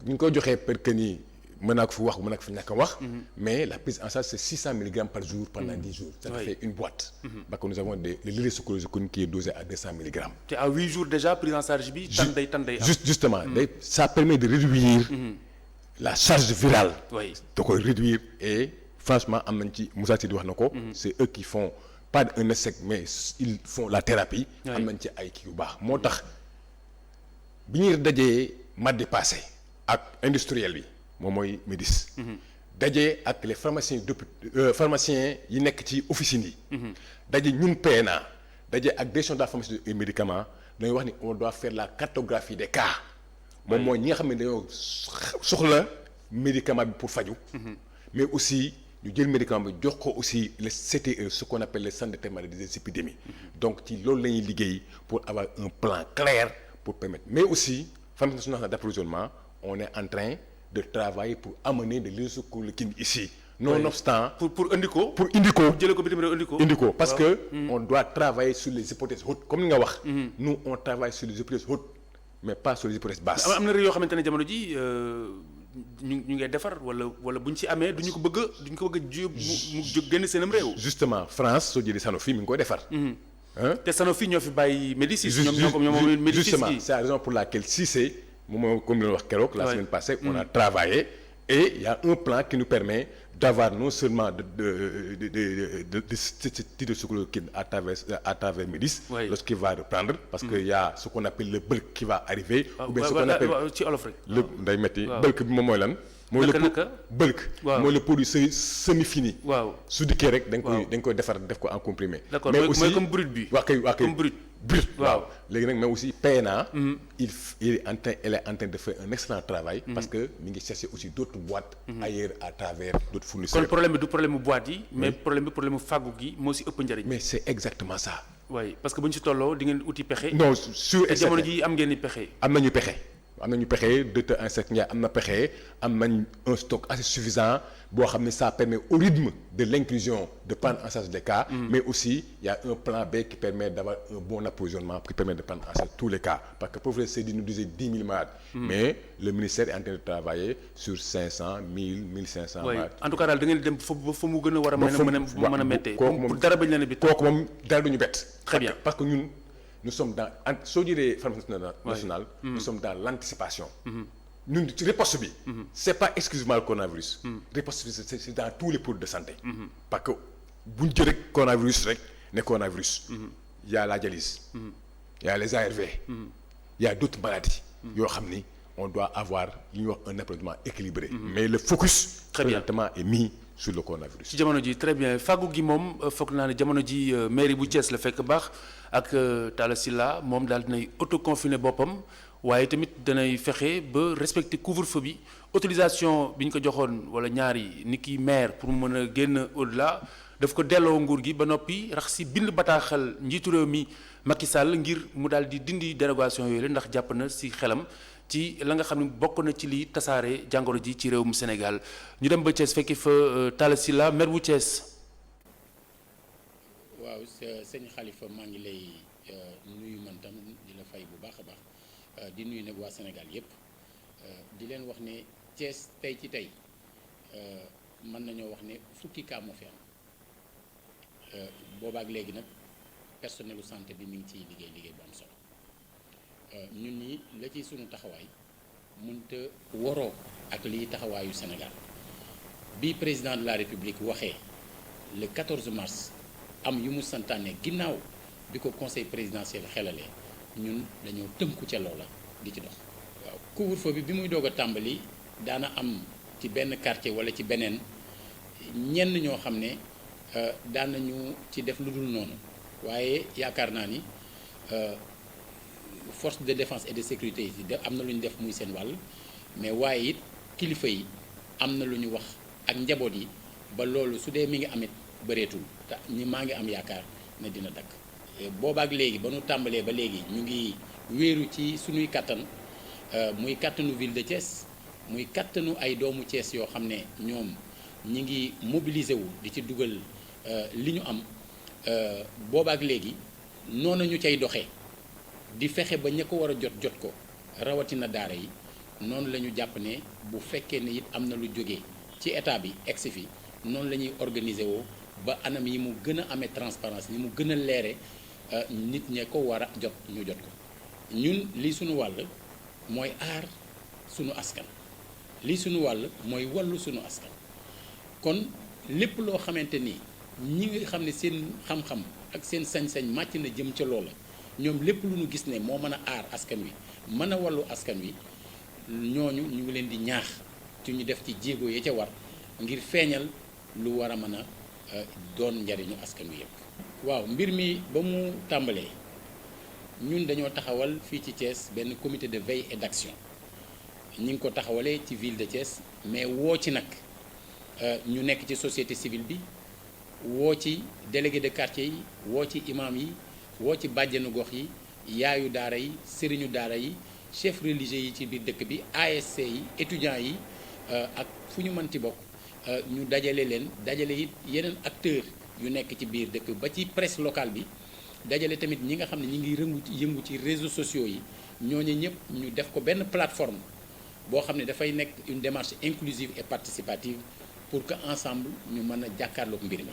ngi koy joxee parce que ni mën naa ko fi wax mën naa ko fi ñàkk a wax. mais la prise en charge c'est 600 mg par jour pendant 10 jours. ça fait une boîte. parce que nous avons le l'hydroxychloroquine qui est dosé à 200 mg. te à 8 jours déjà prise en charge bi. tan day am justement ça permet de réduire. la charge virale. oui da koy réduire et franchement am nañ ci Moussa Seydi wax na ko. c'est eux qui font. pas un échec mais ils font la thérapie. am nañ ci ay kii yu baax moo tax bi ñuy dajee mardi passé ak industriel bi moom mooy Médis. dajee ak les pharmaciens yi nekk ci officines yi. daje ñun PNA daje ak direction de la pharmacie et médicaments dañuy wax ni on doit faire la cartographie des cas. moom mooy ñi nga xam ne dañoo soxla médicament bi pour faju mais aussi. ñu jël médicament bi jox ko aussi le CTE ce qu'on appelle le centre de traitement des épidémies donc ci loolu la ñuy liggéey pour avoir un plan clair pour permettre mais aussi pharmacie nationale d'approvisionnement on est en train de travailler pour amener de l'hydroxychloroquine ici nonobstant pour indi ko jëlee ko bitim réew indi ko parce que on doit travailler sur les hypothèses hautes comme ni nga wax nous on travaille sur les hypothèses hautes mais pas sur les hypothèses basses am na réew yoo xamante ne jamono ji ñu ngay defar wala bu ñu ci amee duñu ko bëgg a ji mu jóg génn seenam réew. justement France soo jëlee Sanofi mi ngi koy defar. te Sanofi ñoo fi bàyyi Médicis. ñoom Médicis justement c'est la raison pour laquelle Cissé moom comme li ñu wax keroog. la semaine passée on a travaillé et il y a un plan qui nous permet d'avoir non seulement de l'hydroxychloroquine à travers Médis. lorsqu'il va reprendre. parce que y a ce qu'on appelle le bulk qui va arriver. ou bien ce qu'on appelle ci olof rek. le day metti bulk bi moom mooy lan. mooy le bulk. mooy le produit semi fini. waaw su dikkee rek dañ koy defar def ko en comprimé. d'accord mais aussi mooy comme brut bi. waa kay comme brut. waaw léegi nag mais aussi PNA. elle est en train de faire un excellent travail. parce que mi ngi chercher aussi d'autres boîtes. ailleurs à travers d'autres fournisseurs. kon problème bi du problème mu boîte yi. mais problème mu fàggu gi moo si ëpp njëriñ. mais c'est exactement ça. oui parce que bu ñu si tolloo di ngeen uti pexe. non sur te jamono ji am ngeen ni pexe. am nañu pexe docteur Insect Ndiaye am na pexe am nañ un stock assez suffisant boo xam ne ça permet au rythme de l'inclusion de prendre en charge des cas. mais aussi il y a un plan B qui permet d'avoir un bon approvisionnement qui permet de prendre en charge tous les cas parce que professeur Seydi nous disait 10 000 malades. mais le ministère est en train de travailler sur 500 1000 1500 malades. en tout cas daal da ngeen dem fa mu gën a war a mën a méttee. pour dara bañ leen a bett. kooku moom dara duñu bett. très bien parce que ñun. nous sommes dans soo jëlee pharmacie nationale. nous sommes dans l'anticipation. ñun ci riposte bi. c'est pas exclusivement le coronavirus. riposte bi c'est dans tous les produits de santé. parce que bu ñu jël rek coronavirus rek ne coronavirus. il y a la dialyse. il y a les ARV. il y a d'autres maladies. yoo xam ni on doit avoir li ñuy wax un approvisionnement équilibré. mais le focus. Très bien. présentement est mis sur le coronavirus. ci jamono ji très bien fàggu gi moom foog naa ne jamono ji mairie bu Thiès la fekk baax ak Talla Sylla moom daal dinay autoconfiné boppam waaye tamit danay fexe ba respecter couvre-feu bi autorisation bi ñu ko joxoon wala ñaari ni ki maire pour mu mën a génn au-delà daf ko delloo nguur gi ba noppi rax si bind bataaxal njiitu réew mi Macky Sall ngir mu daal di dindi dérogation yooyu la ndax jàpp na si xelam ci la nga xam ne bokk na ci lii tasaare jàngoro ji ci réewum Sénégal ñu dem ba Thiès fekki fa Talla Sylla maire bu Thiès. waaw sëñ Khalifa maa ngi lay nuyu man tam di la fay bu baax a baax di nuyu nag waa Sénégal yépp di leen wax ne Thiès tey ci tey mën nañoo wax ne fukki cas moo fi am boobaak léegi nag personnelu santé bi mi ngi ciy liggéey bu am solo ñun ñi la ci sunu taxawaay mënta waroo ak liy taxawaayu Sénégal bi président de la République waxee le 14 mars am yu mu santaane ginnaaw bi ko conseil présidentiel xelalee ñun dañoo tënku ca loola di ci dox. waaw couvre-feu bi muy doog a tàmbali daana am ci benn quartier wala ci beneen ñenn ñoo xam ne daan nañu ci def lu dul noonu waaye yaakaar naa ni force de défense et de sécurité yi am na lu ñu def muy seen wàll mais waaye it kilifa yi am na lu ñu wax ak njaboot yi ba loolu su dee mi ngi amit bëreetul te ñi maa ngi am yaakaar ne dina dakk boobaak léegi ba nu tàmbalee ba léegi ñu ngi wéeru ci suñuy kattan muy kattanu ville de Thiès muy kattanu ay doomu Thiès yoo xam ne ñoom ñi ngi mobiliser wu di ci dugal li ñu am boobaak léegi noonu ñu cay doxee di fexe ba ña ko war a jot ko rawatina daara yi noonu la ñu jàpp ne bu fekkee ne it am na lu jógee ci état bi egsi fi noonu la ñuy organiser woo ba anam yi mu gën a amee transparence yi mu gën a leere nit ñe ko war a jot ñu jot ko ñun lii suñu wàll mooy aar suñu askan lii suñu wàll mooy wallu suñu askan kon lépp loo xamante ni ñi nga xam ne seen xam-xam ak seen sañ-sañ màcc na jëm ca loola ñoom lépp lu ñu gis ne moo mën a aar askan wi mën a wallu askan wi ñooñu ñu ngi leen di ñaax ci ñu def ci jéego ya ca war ngir feeñal lu war a mën a doon njariñu askan wi yëpp. waaw mbir mi ba mu tàmbalee ñun dañoo taxawal fii ci Thiès benn comité de veille et d'action ñi ngi ko taxawalee ci ville de Thiès mais woo ci nag ñu nekk ci société civile bi woo ci délégué de quartier yi woo ci imam yi woo ci bàjjenu gox yi yaayu daara yi sëriñu daara yi chef religieux yi ci biir dëkk bi ASC yi étudiants yi ak fu ñu mënti bokk ñu dajale leen dajale it yeneen acteurs yu nekk ci biir dëkk ba ci presse locale bi dajale tamit ñi nga xam ne ñi ngi yëngu ci réseaux sociaux yi ñooñu ñëpp ñu def ko benn plateforme boo xam ne dafay nekk une démarche inclusive et participative pour que ensemble ñu mën a jàkkaarloog mbir mi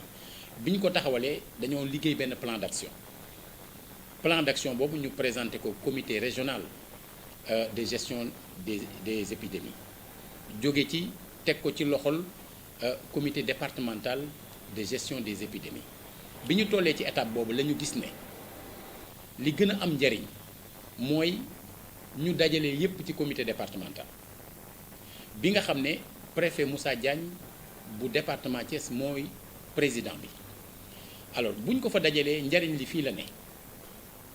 bi ñu ko taxawalee dañoo liggéey benn plan d'action boobu ñu présenté ko comité régional de gestion des épidémies jóge ci teg ko ci loxol comité départemental de gestion des épidémies bi ñu tollee ci étape boobu la ñu gis ne li gën a am njariñ mooy ñu dajale yépp ci comité départemental bi nga xam ne préfet Moussa Diagne bu département Thiès mooy président bi alors bu ñu ko fa dajalee njariñ li fii la ne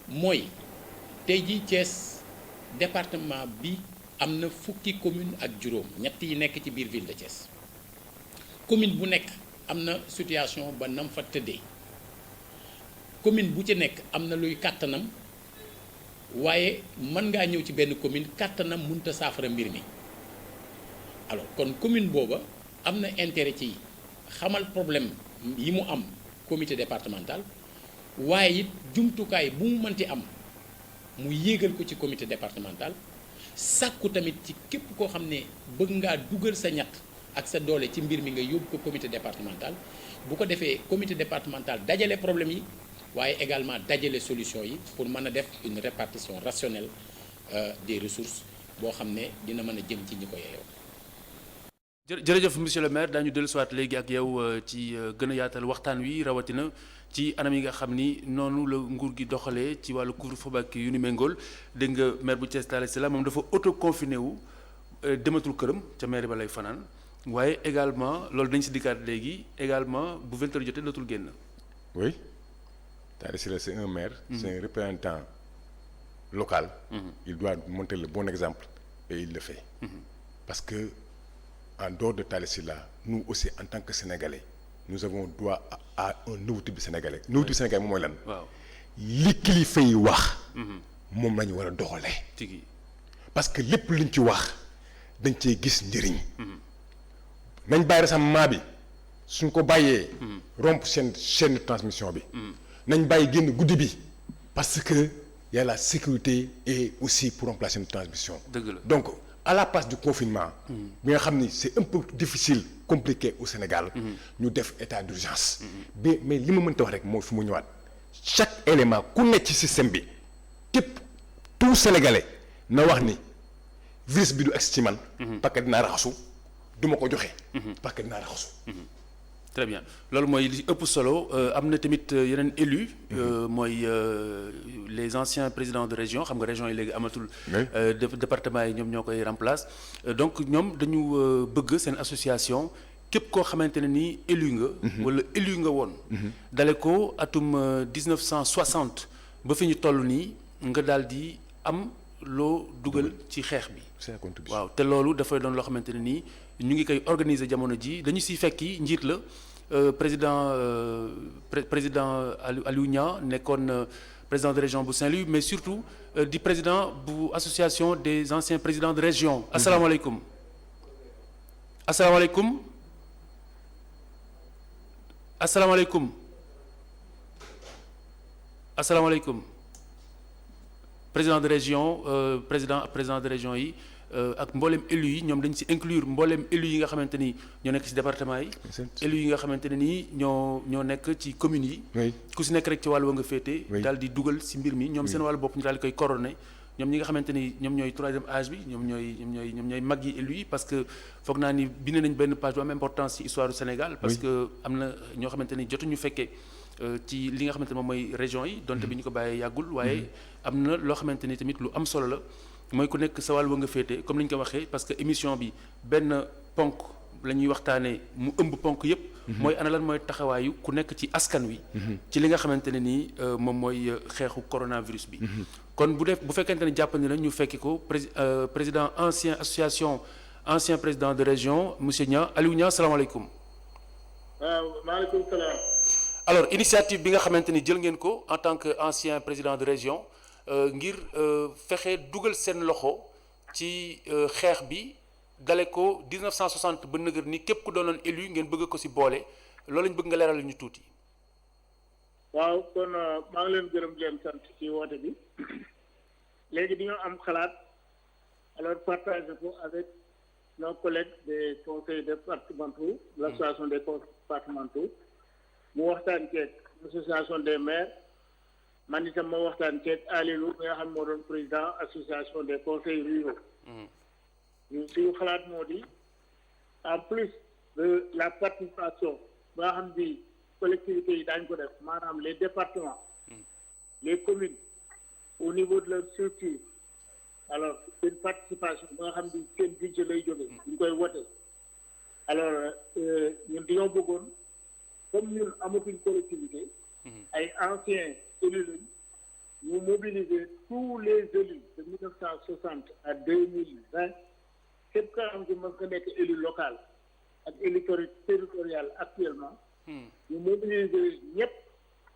mooy tey ji Thiès département bi am na fukki commune ak juróom ñett yi nekk ci biir ville de Thiès commune bu nekk am na situation ba nam fa tëddee commune bu ci nekk am na luy kàttanam waaye mën ngaa ñëw ci benn commune kàttanam mënut a saafara mbir mi alors kon commune booba am na intérêt ci xamal problème yi mu am comité départemental waaye it jumtukaay bu mu mënti am mu yéegal ko ci comité départemental sàkku tamit ci képp koo xam ne bëgg ngaa dugal sa ñatt ak sa doole ci mbir mi nga yóbbu ko comité départemental bu ko defee comité départemental dajale problème yi waaye également dajale solution yi pour mën a def une répartition rationnelle des ressources boo xam ne dina mën a jëm ci ñi ko yeeyoo. jërëjëf monsieur le maire daañu dellusiwaat léegi ak yow ci gën a yaatal waxtaan wi rawatina ci anam yi nga xam ni noonu la nguur gi doxalee ci wàllu couvre-feu ak yu ni méngool dégg nga maire bu Thiès Talla Sylla moom dafa auto confiné wu dematul këram ca maire ba lay fanaan waaye également loolu dañ si dikkaat léegi également bu 20h jotee dootul génn. oui Talla Sylla c'est un maire. c'est un représentant local. il doit montrer le bon exemple et il le fait. parce que en dehors de Talla Sylla nous aussi en tant que sénégalais nous avons droit à un nouveau type de sénégalais. nouveau type de sénégalais moom mooy lan. waaw li kilifa yi wax. moom la ñu war a doxalee. tigi parce que lépp luñ ci wax dañ cee gis njëriñ. nañ bàyyi rassemblement bi suñ ko bàyyee. rompre seen chaîne de transmission bi. nañ bàyyi génn guddi bi parce que y a la sécurité et aussi pour remplacer une transmission. dëgg la donc à la place du confinement. bi nga xam ni c'est un peu difficile compliqué au Sénégal. ñu def état d'urgence. mais li ma mënta wax rek mooy fu mu ñëwaat chaque élément ku nekk ci système bi képp tout sénégalais na wax ni virus bi du egsi ci man. parce que dinaa raxasu du ma ko joxe. parce que dinaa raxasu. très bien loolu mooy li ëpp solo am na tamit yeneen élus mooy les anciens présidents de région xam nga région yi léegi amatul département yi ñoom ñoo koy remplace donc ñoom dañu bëgg seen association képp koo xamante ne nii élu nga wala élu nga woon dale ko atum 1960 ba fi ñu toll nii nga daal di am loo dugal ci xeex bi waaw te loolu dafay doon loo xamante ne nii ñu ngi koy organiser jamono ji dañu siy fekki njiit la président Aliou Niang nekkoon président de région bu Saint-Louis mais surtout di président bu association des anciens présidents de région. asalaamaaleykum. asalaamaaleykum. asalaamaaleykum. asalaamaaleykum. président de région président de région yi. ak mboolem élus yi ñoom dañ ci inclure mboolem élus yi nga xamante ni ñoo nekk ci département yi. élus yi nga xamante ne nii ñoo nekk ci communes yi. ku ci nekk rek ci wàllu wa nga féete. daal di dugal ci mbir mi ñoom seen wàllu bopp ñu daal di koy coordonné ñoom ñi nga xamante ni ñoom ñooy troisième âge bi ñoom ñooy mag yi élus yi parce que foog naa ni bind nañ benn page bu am importance ci histoire du Sénégal. parce que am na ñoo xamante ni jotuñu fekkee ci li nga xamante ne moom mooy région yi. donte bi ñu ko bàyyee yàggul waaye am na loo xamante ni tamit lu am solo la. mooy ku nekk sa wàll wa nga féete comme ni ñu ko waxee parce que émission bi benn ponk la ñuy waxtaanee mu ëmb ponk yépp mooy ana lan mooy taxawaayu ku nekk ci askan wi. ci li nga xamante ne nii moom mooy xeexu coronavirus bi. kon bu fekkente ne jàppandi na ñu fekki ko président ancien président de région monsieur Niang Aliou Niang salaamaaleykum. waaw maaleykum salaam. alors initiative bi nga xamante ni jël ngeen ko en tant que ancien président de région. ngir fexe dugal seen loxo ci xeex bi dale ko 1960 ba nëgër ni képp ku doonoon élu ngeen bëgg ko ci boole loolu lañ bëgg nga leeral ñu tuuti. waaw kon maa ngi leen gërëm leen sant ci woote bi léegi dañoo am xalaat alors partager ko avec nos collègues des conseils départementaux l'association des conseils départementaux mu waxtaan ceeg l'association des maires. man itam ma waxtaan ceeg Aliou mi nga xam moo doon président association des conseils ruraux. ñu suñu xalaat moo di en plus de la participation ba nga xam bi collectivités yi daañu ko def maanaam les départements. les communes au niveau de leur structure alors seen participation ba nga xam bi seen budget lay jógee. ñu koy wote alors ñun dañoo bëggoon comme ñun amatuñ collectivité. ay anciens élus lañ ñu mobiliser tous les élus de 1960 à 2020 képp ka xam ci mën nga nekk élu local ak élu territorial actuellement ñu mobiliser ñëpp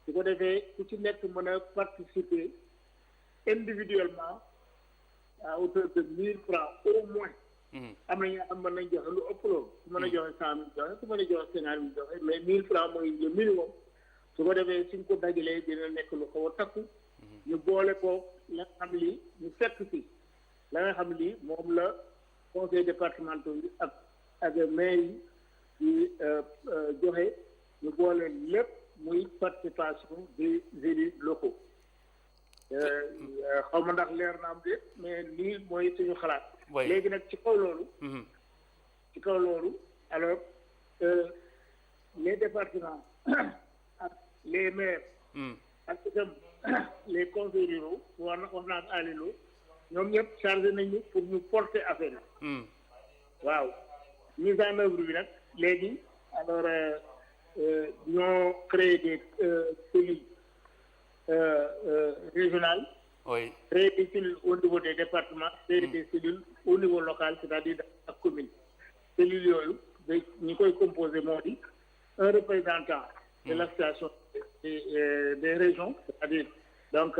su ko defee ku ci nekk mën a participer individuellement à hauteur de 1000 francs au moins. am na ñu am mën nañ joxe lu ëpp loolu su mën a joxe 100 000 joxe su mën a joxe 50 000 joxe mais 1000 francs mooy le minimum. su ko defee suñ ko dajalee dina nekk lu xaw a takku ñu boole ko la nga xam lii ñu fekk ci la nga xam lii moom la conseil départemental yi ak maire yi di joxe ñu boole lépp muy participation des élus locaux xaw ma ndax leer na am déet mais lii mooy suñu xalaat. Oui. léegi nag ci kaw loolu. ci kaw loolu alors les départements ak les maires. ak itam les conseils ruraux wax naa ak Alilo ñoom ñëpp chargé nañu pour ñu porter affaire yi. waaw mise en œuvre bi nag léegi alors ñoo créé des cellules régionales. Oui. Créer des cellules au niveau des départements, créer des cellules au niveau local, c'est-à-dire dans la commune. Cellules yooyu ñi koy composé moo di un représentant de l'association des régions, c'est-à-dire donc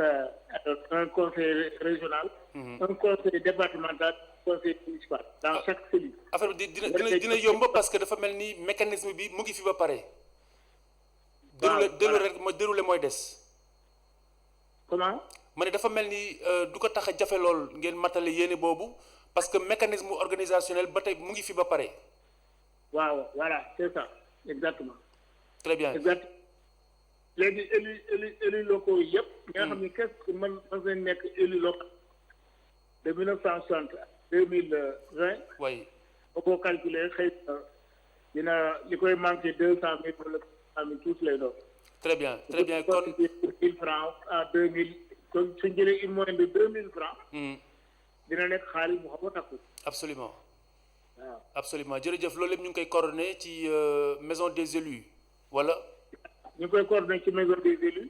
un conseil régional, un conseil départemental, un conseil municipal dans chaque cellule. affaire bi dina yomb parce que dafa mel ni mécanisme bi mu ngi fi ba pare. déroulé mooy des. Comment? ma ne dafa mel ni du ko tax a jafe lool ngeen matale yéene boobu parce que mécanisme organisationnel ba tey mu ngi fi ba pare. waaw voilà c'est ça exactement. très bien exact léegi élus locaux yi yëpp. nga xam ne qu'est-ce man nañ nekk élu local de 1960 à 2020. oui. boo ko calculer xëy na dina li koy manqué 200,000 wala 300,000 tous lay doon. très bien kon 1,000 francs à 2,000 kon suñ jëlee une moyenne de 2,000 francs. dina nekk xaalis bu xaw a takku. absolument. waaw absolument jërëjëf loolu lépp ñu ngi koy coordonné ci maison des élus wala. ñu ngi koy coordonné ci maison des élus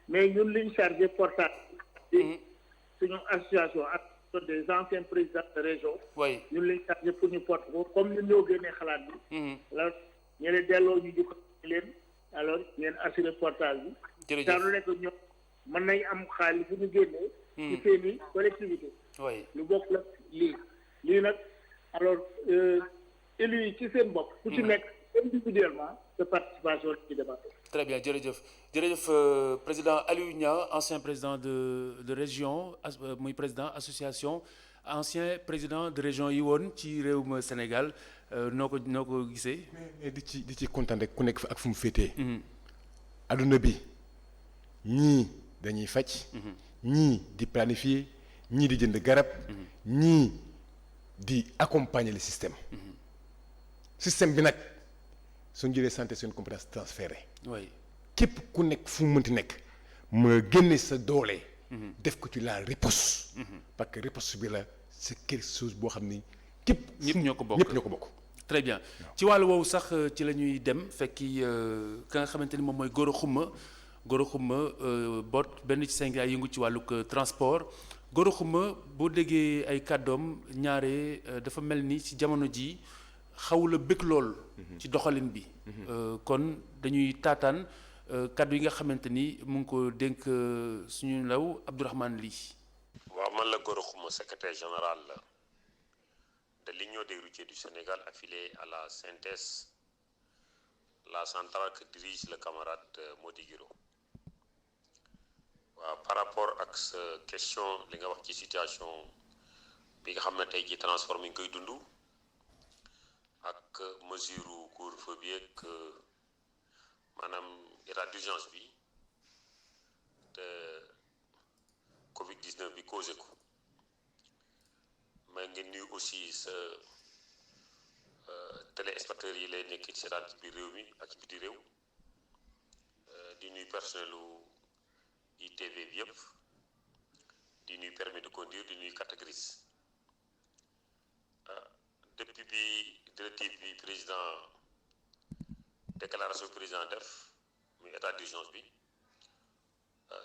mais ñun liñ chargé portage. suñu association ak des anciens présidents de région. oui ñun liñ chargé pour ñu porte ko comme ñun ñoo génnee xalaat bi. alors ñu ne delloo ñu jukka leen alors ngeen assuré portage bi. jërëjëf saa lu nekk ñoom mën nañ am xaalis bu ñu génnee. ci seeni collectivité. oui lu bokk la lii nag alors élus yi ci seen bopp. ku ci nekk individuellement sa participation ci débat. très bien jërëjëf président Aliou Niang ancien président de région muy président association ancien président de région yi woon ci réewum Sénégal noo ko gisee. mais di ci kontaan rek ku nekk ak fu mu féetee. adduna bi ñii dañuy faj. ñii di planifier ñii di jënd garab. ñii di accompagner le système. système bi nag suñ jëlee santé c'est une compétence transférée. oui képp ku nekk fu mu mënti nekk ma génne sa doole. def ko ci la riposte. parce que riposte bi la c'est quelque chose boo xam ni képp. ñëpp ñoo ko bokk. très bien ci wàllu woowu sax ci la ñuy dem fekki ka nga xamante ni moom mooy Gora Khouma boot benn ci Sénégal yëngu ci wàllug transport Gora Khouma boo déggee ay kàddoom ñaare dafa mel ni ci jamono ji xawula bëgg lool. ci doxalin bi. kon dañuy taataan kàddu yi nga xamante ni mu ngi ko dénk suñu ndaw Abdourahmane Ly. waaw man la Gora Khouma secrétaire général de l'Union des routiers du Sénégal affilié à la CNTS, la centrale que dirige le camarade Mody Guiro. waaw par rapport ak sa question li nga wax ci situation bi nga xam ne tey ji transport mi ngi koy dund ak mesure couvre-feu bi ak maanaam état d'urgence bi te Covid-19 bi causé ko mais ngeen nuyu aussi sa téléspectateurs yi lay nekk ci seetaan ci biir réew mi ak ci biti réew di nuyu personnelu ITV bi yëpp di nuyu permis de conduire di nuyu carte grise depuis bi directive bi président déclaration président def muy état d'urgence bi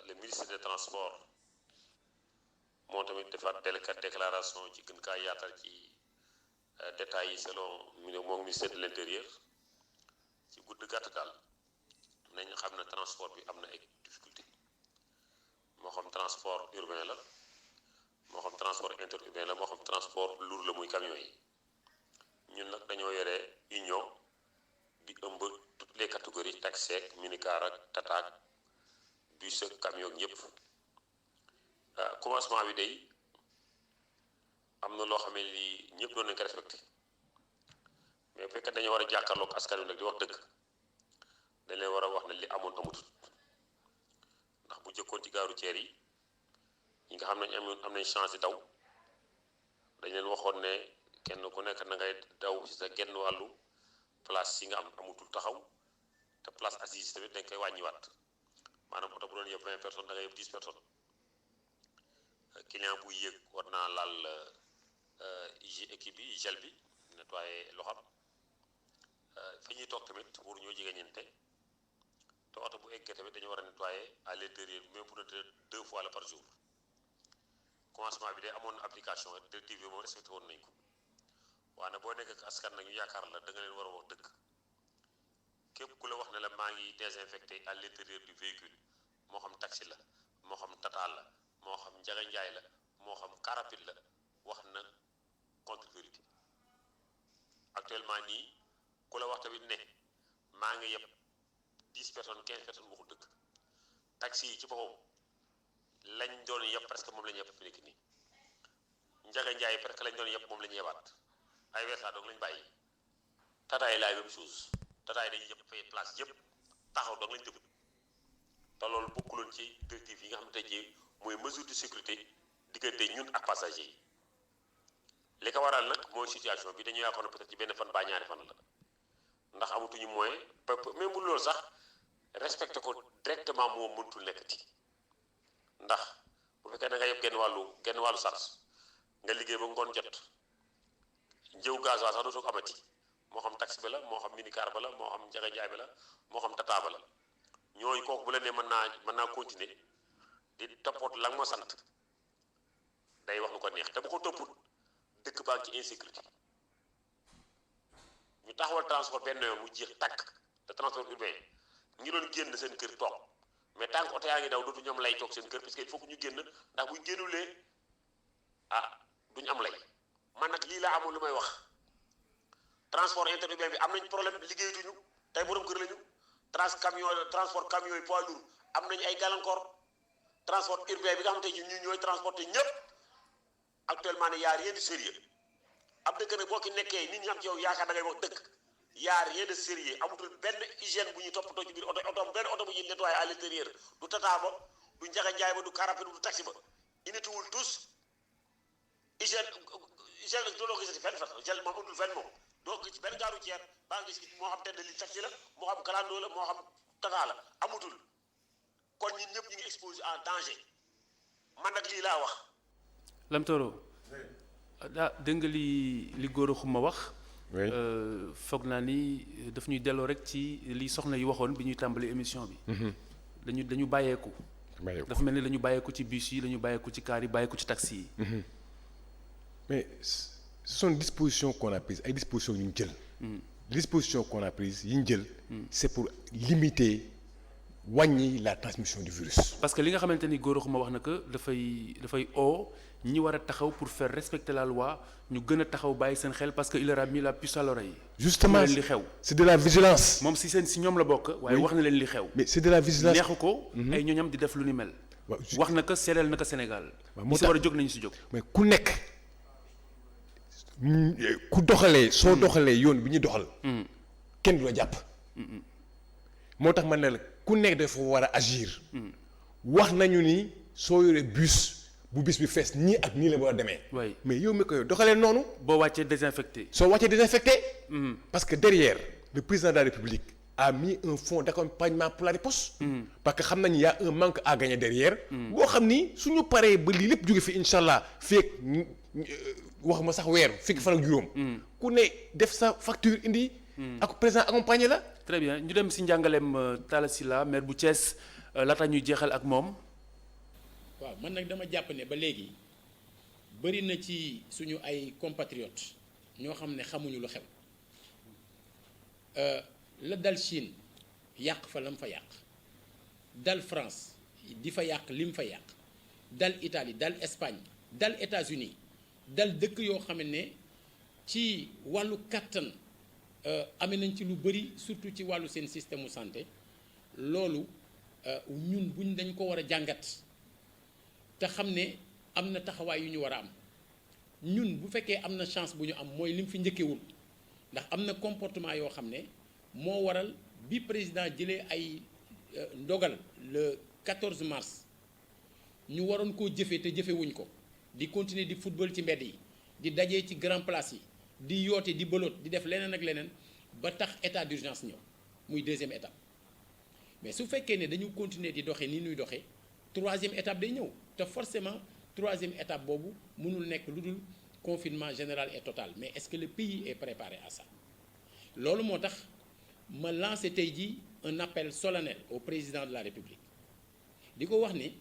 le ministre des transports moo tamit defaat déclaration ci gën kaa yaatal ci détails yi selon moom ministère de l'intérieur ci gudd gàtt daal nañ xam ne transport bi am na ay difficulté moo xam transport urbain la moo xam transport interurbain la moo xam transport lourd la muy camion yi ñun nag dañoo yore union bi ëmb toutes les catégories taxi ak minicar ak tata ak bus ak camion ak ñëpp commencement bi day am na loo xam ne ni ñëpp doon nañ ko respecté mais fekk dañoo war a jàkkaarloog askan wi nag di wax dëgg dañ leen war a wax ne li amoon amutut ndax bu jëkkoon ci gaaru ceer yi ñi nga xam ne am nañ chance di daw dañ leen waxoon ne kenn ku nekk na ngay daw ci sa genn wàllu place yi nga amutul taxaw te place assise tamit dañ koy wàññiwaat maanaam oto bu doon yëpp 20 personnes da ngay yëpp 10 personnes client bu yéeg war naa laal équipe bi gel bi nettoyer loxam fi ñuy toog tamit pour ñoo jege ñente te oto bu eggee tamit dañu war a nettoyer à l'intérieur même pour 2 fois la par jour commencement bi de amoon application directive bi moom respecté woon nañ ko waaye nag boo nekk ak askan nag ñu yaakaar la da nga leen war a wax dëgg képp ku la wax ne la maa ngi désinfecté à l'intérieur du véhicule moo xam taxi la moo xam tata la moo xam njaga njaay la moo xam car rapide la wax na contre vérité actuellement nii ku la wax tamit ne maa ngi yëpp 10 personnes 15 personnes waxul dëgg taxi yi ci boppam lañ doon yëpp presque moom la ñu yëpp fi nekk nii njaga njaay presque lañ doon yëpp moom la ñu yebaat ay weesaa doog lañ bàyyi tata yi laay même chose tata yi dañuy yëpp fay place yëpp taxaw doog lañ dëgg te loolu bokkuloon ci directive yi nga xam ne tey jii mooy mesure de sécurité diggante ñun ak passager yi li ko waral nag mooy situation bi dañu yaakaar ne peut-être ci benn fan baa ñaari fan la ndax amatuñu moyen même bu loolu sax respecté ko directement moo mëntul nekkati ndax bu fekkee da nga yëpp genn wàllu sars nga liggéey ba ngoon jot njëw gasoil sax dootoo ko amati moo xam taxi ba la moo xam minicar ba la moo xam njaga njaay ba la moo xam tata ba la ñooñu kooku bu la ne mën naa continuer di toppoot la nga ma sant day wax lu ko neex te bu ko topput dëkk baa ngi ci insécurité ñu taxawal transport benn yoon mu jeex tàkk te transport urbain ñi doon génn seen kër toog mais tant que oto yaa ngi daw dootu ñoom lay toog seen kër parce que il faut que ñu génn ndax buñ génnulee duñ am lay man nag lii laa amul lu may wax transport interurbain bi am nañ problème liggéeyatuñu tey borom kër lañu transport camion yi poids lourd am nañu ay gàllankoor transport urbain bi nga xamante ñu ñooy transporté ñëpp actuellement ne y a rien de sérieux ab dëkk nag boo ki nekkee nit ñi am ci yow yaakaar da ngay wax dëkk y a rien de sérieux amatul benn hygiène bu ñuy toppatoo ci biir benn oto bu ñuy nettoyé à l'intérieur du tata ba du njaga njaay ba du car rapide du taxi ba initiwul tous hygiène doo gisati fenn gel moom amul fenn moom doo gis benn gaaru ceer baa ngi gis moo xam tedd li taxi la moo xam kalandoo la moo xam tata la amutul kon ñun ñëpp ñu ngi exposé en danger man nag lii laa wax. Lamtoro dégg nga li góor a xuma wax. foog naa ni daf ñuy delloo rek ci li soxna yi waxoon bi ñuy tàmbali émission bi. dañu bàyyeeku. dafa mel ni dañu bàyyeeku ci bus yi dañu bàyyeeku ci car yi bàyyeeku ci taxi yi. mais ce sont des dispositions qu'on a prises ay dispositions yu ñu jël. dispositions qu'on a prises yi ñu jël. c'est pour limiter wàññi la transmission du virus. parce que li nga xamante ni góor xuma wax na que dafay ñi war a taxaw pour faire respecter la loi ñu gën a taxaw bàyyi seen xel parce que il leur a mis la puce à l'oreille. justement li xew. c'est de la vigilance. moom si ñoom la bokk. waaye wax na leen li xew. mais c'est de la vigilance neexu ko. ay ñooñam di def lu ni mel. wax na ko seedeel na ko Sénégal. moo si war a jóg nañu si jóg. mais ku nekk ku doxalee. soo doxalee yoon bi ñu doxal. kenn du la jàpp. moo tax man ne la ku nekk dafa war a agir. wax nañu ni soo yoree bus. bu bis bi fees nii ak nii la war a demee. mais yow mi koy doxalee noonu. boo wàccee désinfecté. soo wàccee désinfecté. parce que derrière le président de la République a mis un fonds d'accompagnement pour la riposte. parce que xam nañu y a un manque à gagner derrière. boo xam ni suñu paree ba lii lépp jóge fi incha allah feek wax ma sax weer fekk fan ak juróom. ku ne def sa facture indi. ak président accompagné la. très bien ñu dem si njàngaleem Talla Sylla maire bu Thiès laata ñuy jeexal ak moom. waaw man nag dama jàpp ne ba léegi bëri na ci suñu ay compatriotes ñoo xam ne xamuñu lu xew la dal Chine yàq fa lam fa yàq dal France di fa yàq lim fa yàq dal Italie dal Espagne dal États-Unis dal dëkk yoo xam ne ci wàllu kàttan amee nañ ci lu bëri surtout ci wàllu seen système mu santé loolu ñun buñ dañ ko war a jàngat. te xam ne am na taxawaay yu ñu war a am ñun bu fekkee am na chance bu ñu am mooy lim fi njëkkewul ndax am na comportement yoo xam ne moo waral bi président jëlee ay ndogal le 14 mars ñu waroon koo jëfee te jëfewuñ ko di continuer di football ci mbedd yi di dajee ci grand place yi di yoote di bëloot di def leneen ak leneen ba tax état d'urgence ñëw muy deuxième étape mais su fekkee ne dañu continuer di doxee ni ñuy doxee troisième étape day ñëw te forcément troisième étape boobu mënul nekk lu dul confinement général et total mais est-ce que le pays est préparé à ça loolu moo tax ma lancé tey jii un appel solennel au président de la République di ko wax ni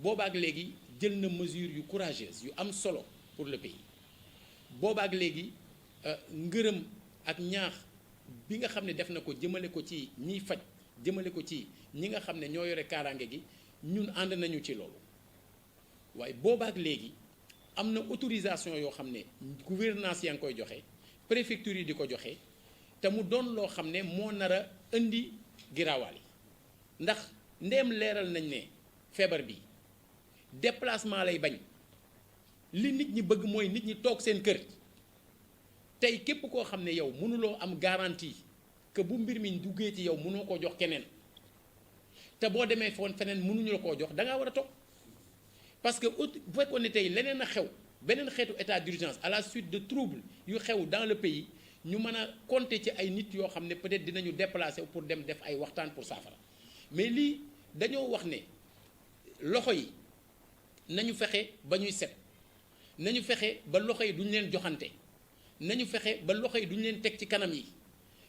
boobaak léegi jël na mesure yu courageuse yu am solo pour le pays boobaak léegi ngërëm ak ñaax bi nga xam ne def na ko jëmale ko ci ñiy faj jëmale ko ci ñi nga xam ne ñoo yore kaaraange gi ñun ànd nañu ci loolu waaye boobaak léegi am na autorisation yoo xam ne gouvernance yaa ngi koy joxe préfecture yi di ko joxe te mu doon loo xam ne moo nar a indi giraawaal yi ndax ndeem leeral nañ ne feebar bi déplacement lay bañ li nit ñi bëgg mooy nit ñi toog seen kër tey képp koo xam ne yow mënuloo am garantie que bu mbir mi duggee ci yow mënoo koo jox keneen te boo demee foon feneen mënuñu la koo jox da ngaa war a toog parce que bu fekkoon ne tey leneen a xew beneen xeetu état d'urgence à la suite de troubles yu xew dans le pays ñu mën a compter ci ay nit yoo xam ne peut-être dinañu déplacer pour dem def ay waxtaan pour saafara mais lii dañoo wax ne loxo yi nañu fexe ba ñuy set nañu fexe ba loxo yi duñu leen joxante nañu fexe ba loxo yi duñu leen teg ci kanam yi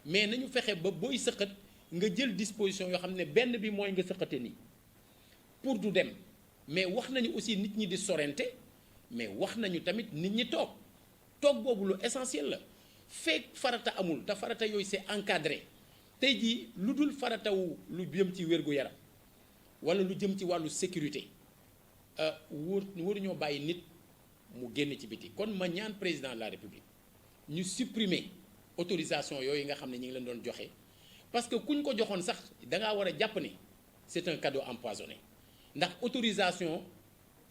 mais nañu fexe ba booy sëqat nga jël disposition yoo xam ne benn bi mooy nga sëqate nii pour du dem mais wax nañu aussi nit ñi di sorente mais wax nañu tamit nit ñi toog boobu lu essentiel la fekk farata amul te farata yooyu c'est encadré tey jii lu dul faratawu lu jëm ci wér-gu-yaram wala lu jëm ci wàllu sécurité waruñoo bàyyi nit mu génn ci biti kon ma ñaan président de la République ñu supprimer autorisation yooyu nga xam ne ñi ngi leen doon joxe parce que kuñ ko joxoon sax da ngaa war a jàpp ne c'est un cadeau empoisonné ndax autorisation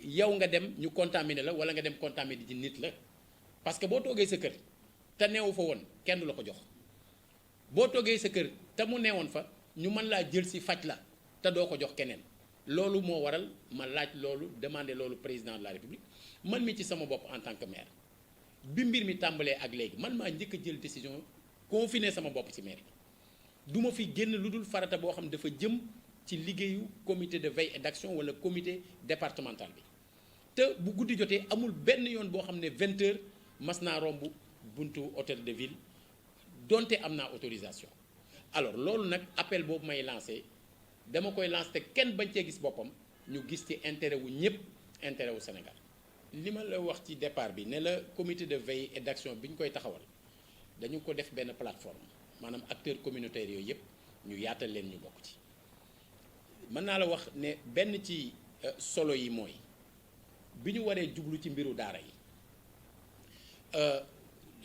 yow nga dem ñu contaminer la wala nga dem contaminer ji nit la parce que boo toogee sa kër te neewu fa woon kenn du la ko jox boo toogee sa kër te mu neewoon fa ñu mën laa jël si faj la te doo ko jox keneen loolu moo waral ma laaj loolu demander loolu président de la République man mi ci sama bopp en tant que maire bi mbir mi tàmbalee ak léegi man maa njëkk a jël décision confiner sama bopp ci maire bi du ma fi génn lu dul farata boo xam dafa jëm ci liggéeyu comité de veille et d'action wala comité départemental bi te bu guddi jotee amul benn yoon boo xam ne 20 heures mas naa romb buntu hôtel de ville donte am naa autorisation alors loolu nag appel boobu may lancé dama koy lancé te kenn bañ cee gis boppam ñu gis ci intérêt wu ñëpp intérêt wu Sénégal li ma la wax ci départ bi ne la comité de veille et d'action bi ñu koy taxawal dañu ko def benn plateforme maanaam acteurs communautaires yooyu yëpp ñu yaatal leen ñu bokk ci mën naa la wax ne benn ci solo yi mooy bi ñu waree jublu ci mbiru daara yi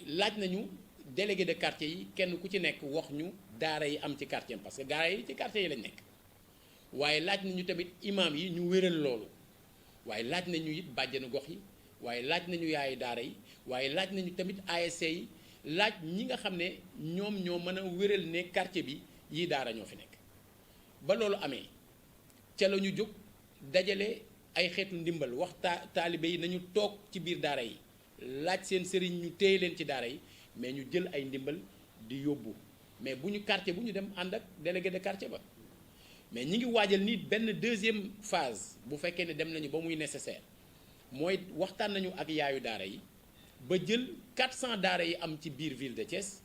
laaj nañu délégué de quartier yi kenn ku ci nekk wax ñu daara yi am ci quartier parce que daara yi ci quartier yi lañ nekk waaye laaj nañu tamit imam yi ñu wéral loolu waaye laaj nañu it bàjjenu gox yi waaye laaj nañu yaayu daara yi waaye laaj nañu tamit ASC yi laaj ñi nga xam ne ñoom ñoo mën a wéral ne quartier bi yii daara ñoo fi nekk ba loolu amee ca la ñu jóg dajale ay xeetu ndimbal wax taalibe yi nañu toog ci biir daara yi laaj seen sëriñ ñu téye leen ci daara yi mais ñu jël ay ndimbal di yóbbu mais bu ñu quartier bu ñu dem ànd ak délégué de quartier ba mais ñi ngi waajal nii benn deuxième phase bu fekkee ne dem nañu ba muy nécessaire mooy waxtaan nañu ak yaayu daara yi ba jël 400 daara yi am ci biir ville de Thiès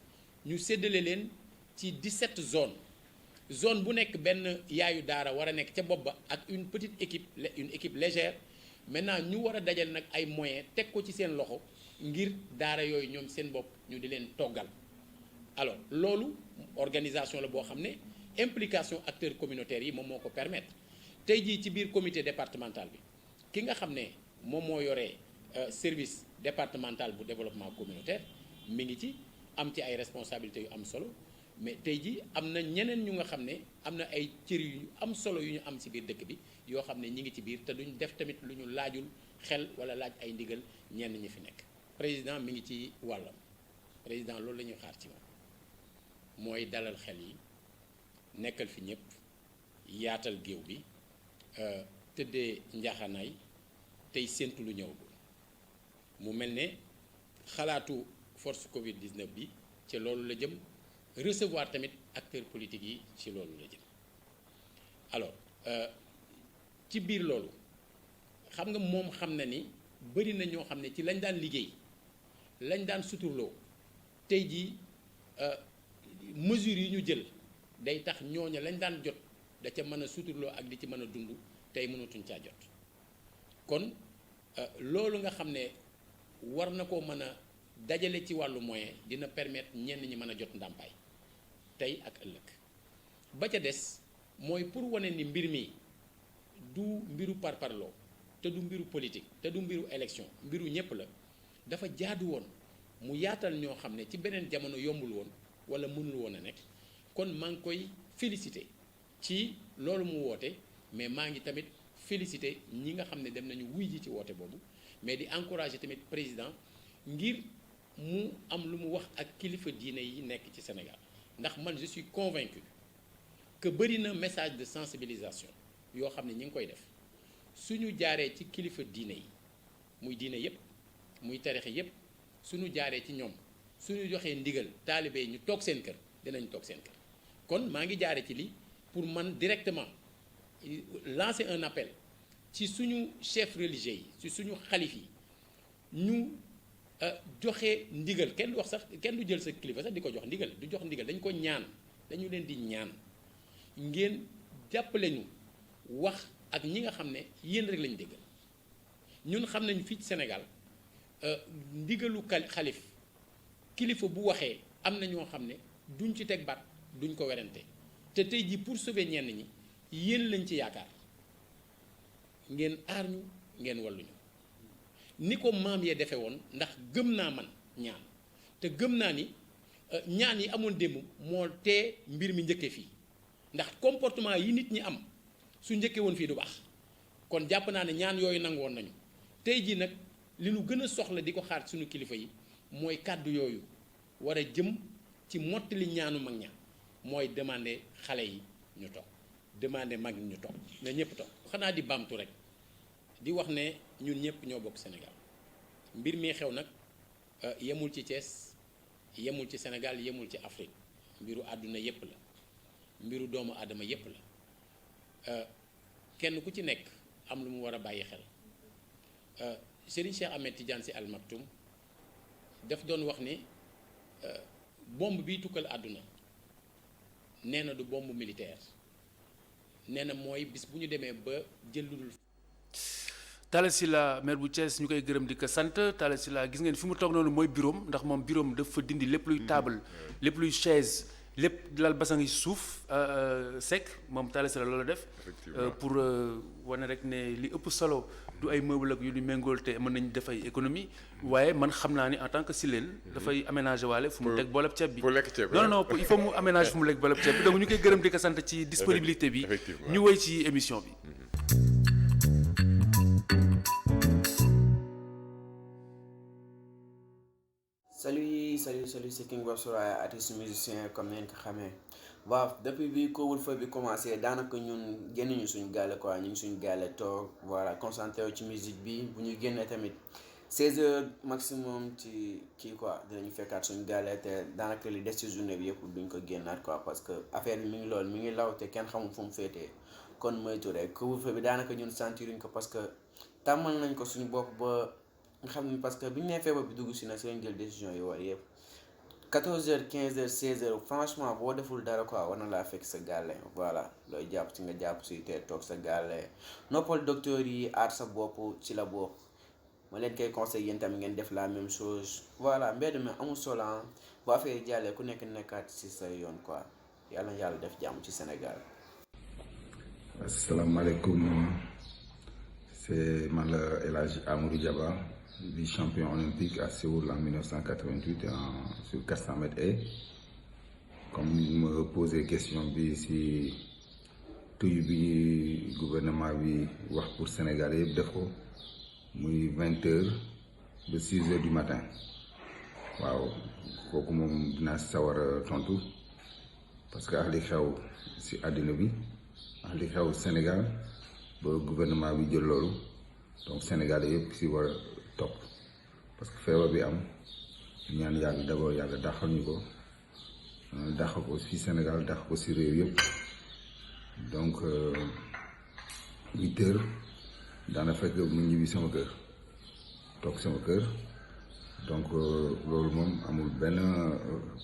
ñu séddale leen ci 17 zone bu nekk benn yaayu daara war a nekk ca bopp ba ak une petite équipe une équipe légère maintenant ñu war a dajal nag ay moyens teg ko ci seen loxo ngir daara yooyu ñoom seen bopp ñu di leen toggal alors loolu organisation la boo xam ne implication acteurs communautaires yi moom moo ko permettre tey jii ci biir comité départemental bi ki nga xam ne moom moo yore service départemental bu développement communautaire mi ngi ci am ci ay responsabilités yu am solo mais tey jii am na ñeneen ñu nga xam ne am na ay cër yu am solo yu ñu am ci biir dëkk bi yoo xam ne ñi ngi ci biir te duñ def tamit lu ñu laajul xel wala laaj ay ndigal ñenn ñi fi nekk président mi ngi ci wàllam président loolu la ñuy xaar ci moom mooy dalal xel yi nekkal fi ñëpp yaatal géew bi tëddee njaaxanaay tey séntu lu ñëwagul mu mel ne xalaatu force Covid 19 bi ci loolu la jëm recevoir tamit acteurs politiques yi ci loolu la jëm alors ci biir loolu xam nga moom xam na ni bëri na ñoo xam ne ci lañ daan liggéey lañ daan suturloo tey jii mesures yi ñu jël day tax ñooña lañ daan jot da ca mën a suturloo ak di ci mën a dund tey mënatuñ caa jot kon loolu nga xam ne war na koo mën a dajale ci wàllu moyen dina permettre ñenn ñi mën a jot ndàmpaay tey ak ëllëg ba ca des mooy pour wane ni mbir mi du mbiru parparloo te du mbiru politique te du mbiru élection mbiru ñëpp la dafa jaadu woon mu yaatal ñoo xam ne ci beneen jamono yombul woon wala mënul woon a nekk kon maa ngi koy félicité ci loolu mu woote mais maa ngi tamit félicité ñi nga xam ne dem nañu wuy ji ci woote boobu mais di encourager tamit président ngir mu am lu mu wax ak kilifa diine yi nekk ci Sénégal ndax man je suis convaincu que bëri na message de sensibilisation yoo xam ne ñi ngi koy def suñu jaaree ci kilifa diine yi muy diine yépp muy tarixe yépp suñu jaaree ci ñoom suñu joxee ndigal taalibe yi ñu toog seen kër dinañ toog seen kër kon maa ngi jaaree ci li pour man directement lancer un appel ci suñu chef religieux yi ci suñu xalif yi ñu joxe ndigal kenn du wax sax kenn du jël sa kilifa sax di ko jox ndigal du jox ndigal dañ ko ñaan dañu leen di ñaan ngeen jàppale ñu wax ak ñi nga xam ne yéen rek lañu déggal ñun xam nañu fii ci Sénégal ndigalu xalif kilifa bu waxee am na ñoo xam ne duñ ci teg baat duñ ko werante te tey jii pour sauver ñenn ñi yéen lañ ci yaakaar ngeen aar ñu ngeen walluñu ni ko maam yee defe woon ndax gëm naa man ñaan te gëm naa ni ñaan yi amoon démb moo tee mbir mi njëkke fii ndax comportement yi nit ñi am su njëkke woon fii du baax kon jàpp naa ne ñaan yooyu nangu woon nañu tey jii nag li nu gën a soxla di ko xaar suñu kilifa yi mooy kàddu yooyu war a jëm ci mottali ñaanu mag ña mooy demander xale yi ñu toog demander mag ñu toog na ñëpp toog xanaa di baamtu rek di wax ne ñun ñëpp ñoo bokk Sénégal mbir mi xew nag yemul ci Thiès yemul ci Sénégal yemul ci Afrique mbiru àdduna yépp la mbiru doomu aadama yépp la kenn ku ci nekk am lu mu war a bàyyi xel Serigne Cheikh Ahmed Tidiane Sy Al Maktoum daf doon wax ni bombe biy tukkal àdduna nee na du bombe militaire nee na mooy bis bu ñu demee ba jël lu dul. Talla Sylla maire bu Thiès ñu koy gërëm di ko sant Talla Sylla gis ngeen fi mu toog noonu mooy bureau ndax moom bureau dafa dindi lépp luy table lépp luy chaise lépp lal basang yi suuf sec moom Talla Sylla loolu def pour wane rek ne li ëpp solo du ay meuble ak yu ñu méngool te mën nañ def ay économie waaye man xam naa ni en tant que Syllène dafay aménager waale fu mu teg boolab ceeb bi non il faut mu aménager fu mu lekk boolab ceeb bi donc ñu koy gërëm di ko sant ci disponibilité bi ñu woy ci émission bi. Salut c'est King Bob Soraya artiste musicien comme ni ngeen ko xamee waaw depuis bi couvre-feu bi commencé daanaka ñun génnuñu suñu gaale quoi ñu ngi suñu gaale toog voilà concentré wu ci musique bi bu ñu génnee tamit 16h maximum ci kii quoi dinañu fekkaat suñu gaale te daanaka li des ci journée bi yëpp duñ ko génnaat quoi parce que affaire bi mi ngi lool mi ngi law te kenn xamul fu mu féetee kon moytu rek couvre-feu bi daanaka ñun sentiruñ ko parce que tàmmal nañ ko suñu bopp ba nga xam ni parce que bi ñu nee feebar bi dugg si nag si lañ jël décision yi war yëpp 14h 15h 16h franchement boo deful dara quoi war na laa fekk sa gàlle voilà looy jàpp si nga jàpp si te toog sa gàlle noppal docteur yi aar sa bopp ci la bokk ma leen koy conseil yéen tamit ngeen def la même chose voilà mbedd mi amul solo bu affaire yi jàllee ku nekk nekkaat si sa yoon quoi yàlla na yàlla def jàmm ci Sénégal. asalaamaaleykum c'est man la El Hadj Amadou Diaba vice-champion olympique à Séoul en 1988 sur 400 mètres et comme me posé question bi si tuy bi gouvernement bi wax pour Sénégal yëpp def ko muy 20h ba 6h du matin waaw kooku moom dinaa sawar a tontu parce que ak li xew si àddina bi ak li xew Sénégal ba gouvernement bi jël loolu donc Sénégalais yëpp si war a topp parce que feebar bi am ñaan yàgg d'abord yàgg dàqal ñu ko dàq ko si Sénégal dàq ko si réew yëpp donc 8 heures daana fekk mu ñibbi sama kër toog sama kër donc loolu moom amul benn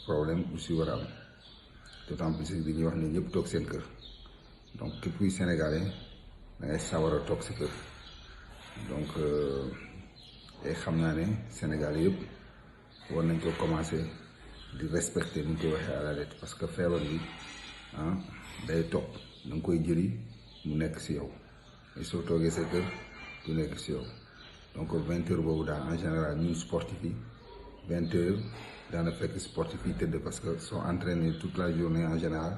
problème bu si war a am d'autant plus que dañuy wax ne ñëpp toog seen kër donc képp kuy sénégalais da ngay sawar a toog si kër donc xam naa ne sénégalais yëpp war nañ ko commencer di respecter ni ñu koy waxee à la lettre parce que feebar bi day toog da nga koy jëli mu nekk si yow et soo toogee sa kër du nekk si yow donc 20 heures boobu daal en général ñun sportif yi 20 heures daana fekk sportif yi tëdd parce que soo entraîné toute la journée en général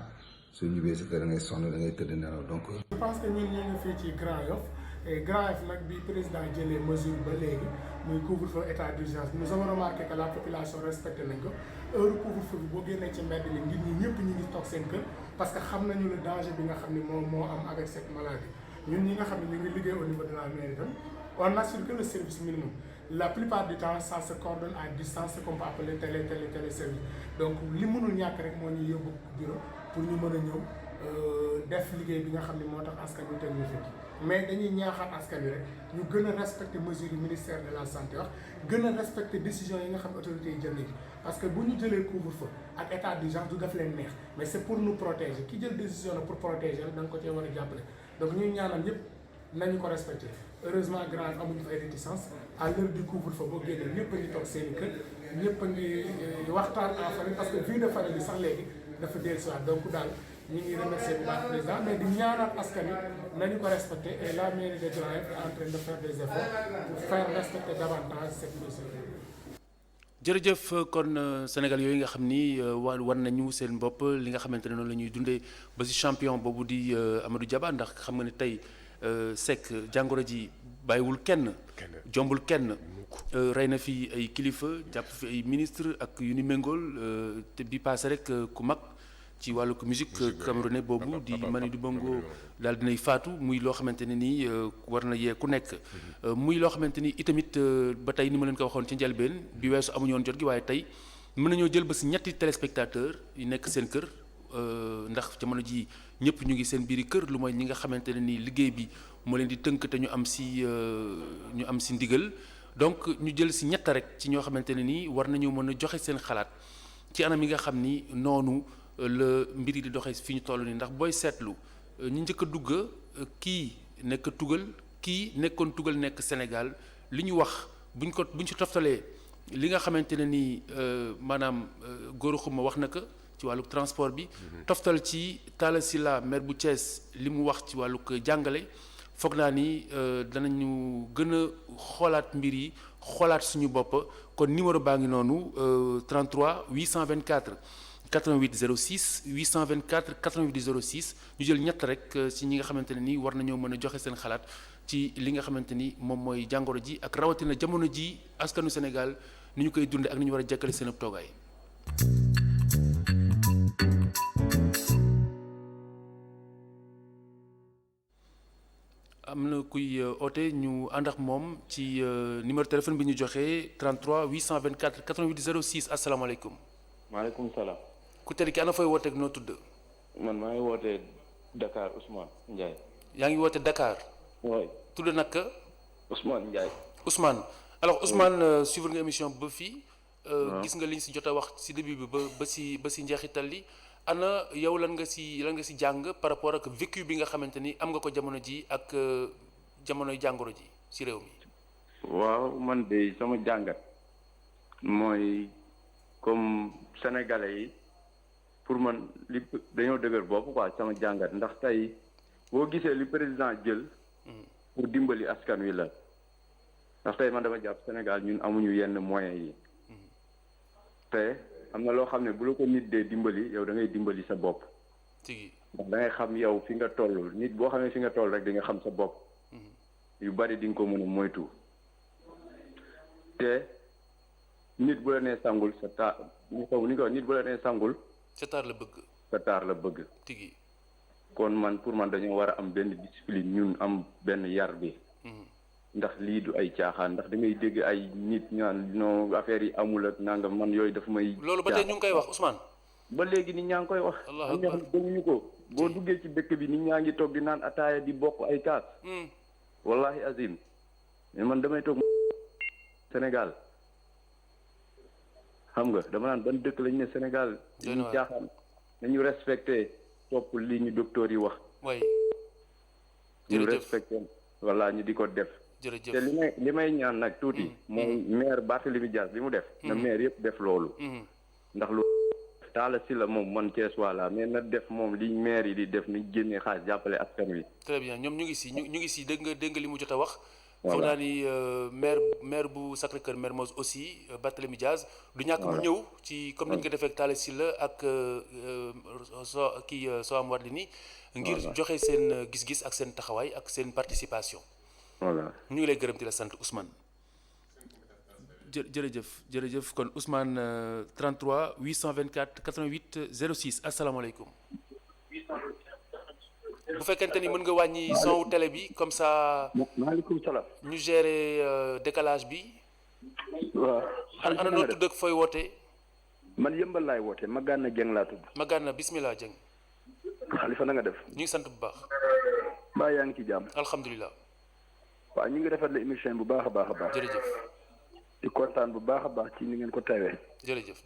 soo ñibbee sa kër da ngay sonn da ngay tëdd nelaw donc. je pense que ñun ñu ngi fii ci Grand Yoff et Grand Yoff nag bi président jëlee mesure ba léegi muy couvre-feu état d'urgence nous avons remarqué que la population respecté nañ ko heure couvre-feu bi boo génnee ci mbedd mi nit ñi ñëpp ñu ngi toog seen kër parce que xam nañu le danger bi nga xam ni moo am avec cette maladie ñun ñi nga xam ne ñu ngi liggéey au niveau de la mairie tam on assure que le service minimum la plupart du temps ça se coordonne à distance ce qu'on peut appeler téléservice donc li mënul ñàkk rek moo ñuy yóbbu bureau pour ñu mën a ñëw def liggéey bi nga xam ne moo tax askan wi teg ñu fi mais dañuy ñaaxaat askan wi rek ñu gën a respecter mesures yi ministère de la santé wax gën a respecter décisions yi nga xam ne autorités yi jël nañ parce que bu ñu jëlee couvre-feu ak état d'urgence du def leen neex mais c'est pour nous protéger ki jël décision la pour protéger la da nga ko cee war a jàppale donc ñuy ñaanal ñëpp nañu ko respecter heureusement grand amuñu fa ay réticence à l'heure du couvre-feu boo génnee ñëpp a ngi toog seen i kër ñëpp a ngi waxtaan en famille parce que vie de famille bi sax léegi dafa dellusiwaat donc daal ñu ngi remercier bu baax président mais di ñaanal askan wi nañu ko respecter et la mairie de Grand Yoff est en train de faire des efforts pour faire respecter davantage cette mesure. jërëjëf kon Sénégal yooyu nga xam ni war nañu seen bopp li nga xamante ne noonu la ñuy dundee ba ci champion boobu di Amadou Diaba ndax xam nga ne tey Seck jàngoro ji bàyyiwul kenn jombul kenn rey na fi ay kilifa jàpp fi ay ministre ak yu ni méngool te bi passé rek ku mag ci wàllu musique camerounais boobu di Manu Bongo daal dinay faatu muy loo xamante ne nii war na yee ku nekk muy loo xamante ni itamit ba tey ni ma leen ko waxoon ci njëlbeen bi weesu amuñu woon jot gi waaye tey mën nañoo jël ba si ñetti téléspectateurs yu nekk seen kër ndax jamono ji ñëpp ñu ngi seen biiri kër lu mooy ñi nga xamante ne nii liggéey bi moo leen di tënk te ñu am si ndigal donc ñu jël si ñett rek ci ñoo xamante ne nii war nañu mën a joxe seen xalaat ci anam yi nga xam ni noonu la mbir yi di doxee fi ñu toll nii ndax booy seetlu ñu njëkk a dugg kii nekk tugal kii nekkoon tugal nekk Sénégal li ñu wax buñ ci toftalee li nga xamante ne nii maanaam Gora Khouma wax na ko ci wàllu transport bi toftal ci Talla Sylla maire bu Thiès li mu wax ci wàllu jàngale foog naa ni danañu gën a xoolaat mbir yi xoolaat suñu bopp kon numéro baa ngi noonu 33 824 88 06 824 88 06 ñu jël ñett rek ci ñi nga xamante ne ni war nañoo mën a joxe seen xalaat ci li nga xamante ni moom mooy jàngoro ji ak rawatina jamono ji askanu Sénégal ni ñu koy dunde ak ni ñu war a jàkkale seen ab toogaay. am na kuy oote ñu ànd ak moom ci numéro téléphone bi ñu joxe 33 824 88 06 asalaamaaleykum. maaleykum salaam. ku tedd ki ana fooy wooteeg noo tudd. man maa ngi wootee Dakar Ousmane Ndiaye. yaa ngi woote Dakar. waay tudd naka. Ousmane Ndiaye. Ousmane alors Ousmane suivre nga émission ba fii. gis nga liñ si jot a wax si début bi ba si njeexital li ana yow lan nga si jàng par rapport ak vécu bi nga xamante ni am nga ko jamono ji ak jamonoy jàngoro ji si réew mi. waaw man de sama jàngat mooy comme sénégalais yi pour man li dañoo dëgër bopp quoi sama jàngat ndax tey boo gisee li président jël pour dimbali askan wi la ndax tey man dama jàpp Sénégal ñun amuñu yenn moyens yi te am na loo xam ne bu la ko nit dee dimbali yow da ngay dimbali sa bopp ndax da ngay xam yow fi nga toll nit boo xamee fi nga toll rek di nga xam sa bopp yu bari di nga ko mën a moytu te nit bu la nee sangul sa taar nit bu la nee sangul sa taar la bëgg. sa taar la bëgg. tigi. kon man pour man dañoo war a am benn discipline ñun am benn yar bi ndax lii du ay caaxaan ndax da ngay dégg ay nit ñaan non affaire yi amul ak nangam man yooyu dafa may. loolu ba tey ñu ngi koy wax Ousmane. ba léegi nit ñaa ngi koy wax. am ñoo xam ne dañuñu ko boo duggee ci dëkk bi nit ñaa ngi toog di naan ataaya di bokk ay kaas. wallahi azim mais man damay toog Sénégal xam nga dama naan ban dëkk lañ ne Sénégal. ñu caaxaan nañu respecté topp li ñu docteur yi wax. ñu respecté walla ñu di ko def. jërëjëf te li may ñaan nag tuuti. mooy maire Barthélémy Dias li mu def. na maire yëpp def loolu. ndax lu Talla Sylla moom man Thiès walla mais na def moom li maire yi di def ni génnee xaalis jàppale askan wi. très bien ñoom ñu ngi si dégg nga li mu jot a wax. foog naa ni maire bu Sacré-Cœur Mermoz aussi Barthélémy Dias du ñàkk mu ñëw ci comme ni ñu ko defee ak Talla Sylla ak Soham Wardini ngir joxe seen gis-gis ak seen taxawaay ak seen participation. voilà ñu ngi lay gërëm di la sant Ousmane. jërëjëf kon Ousmane 33 824 88 06 asalaamaaleykum. bu fekkente ni mën nga wàññi son télé bi comme ça. maaleykum salaam. ñu gérer décalage bi. waaw. ana noo tudd ak fooy wootee. man yëmbal laay wootee Magana Dieng laa tudd. Magana bismillah Dieng. Xalifa na nga def. ñu ngi sant bu baax. mbaa yaa ngi ci jàmm. alhamdulilah. waaw ñu ngi rafetlu émission bu baax a baax a baax. jërëjëf. di kontaan bu baax a baax ci ni ngeen ko tawee. jërëjëf.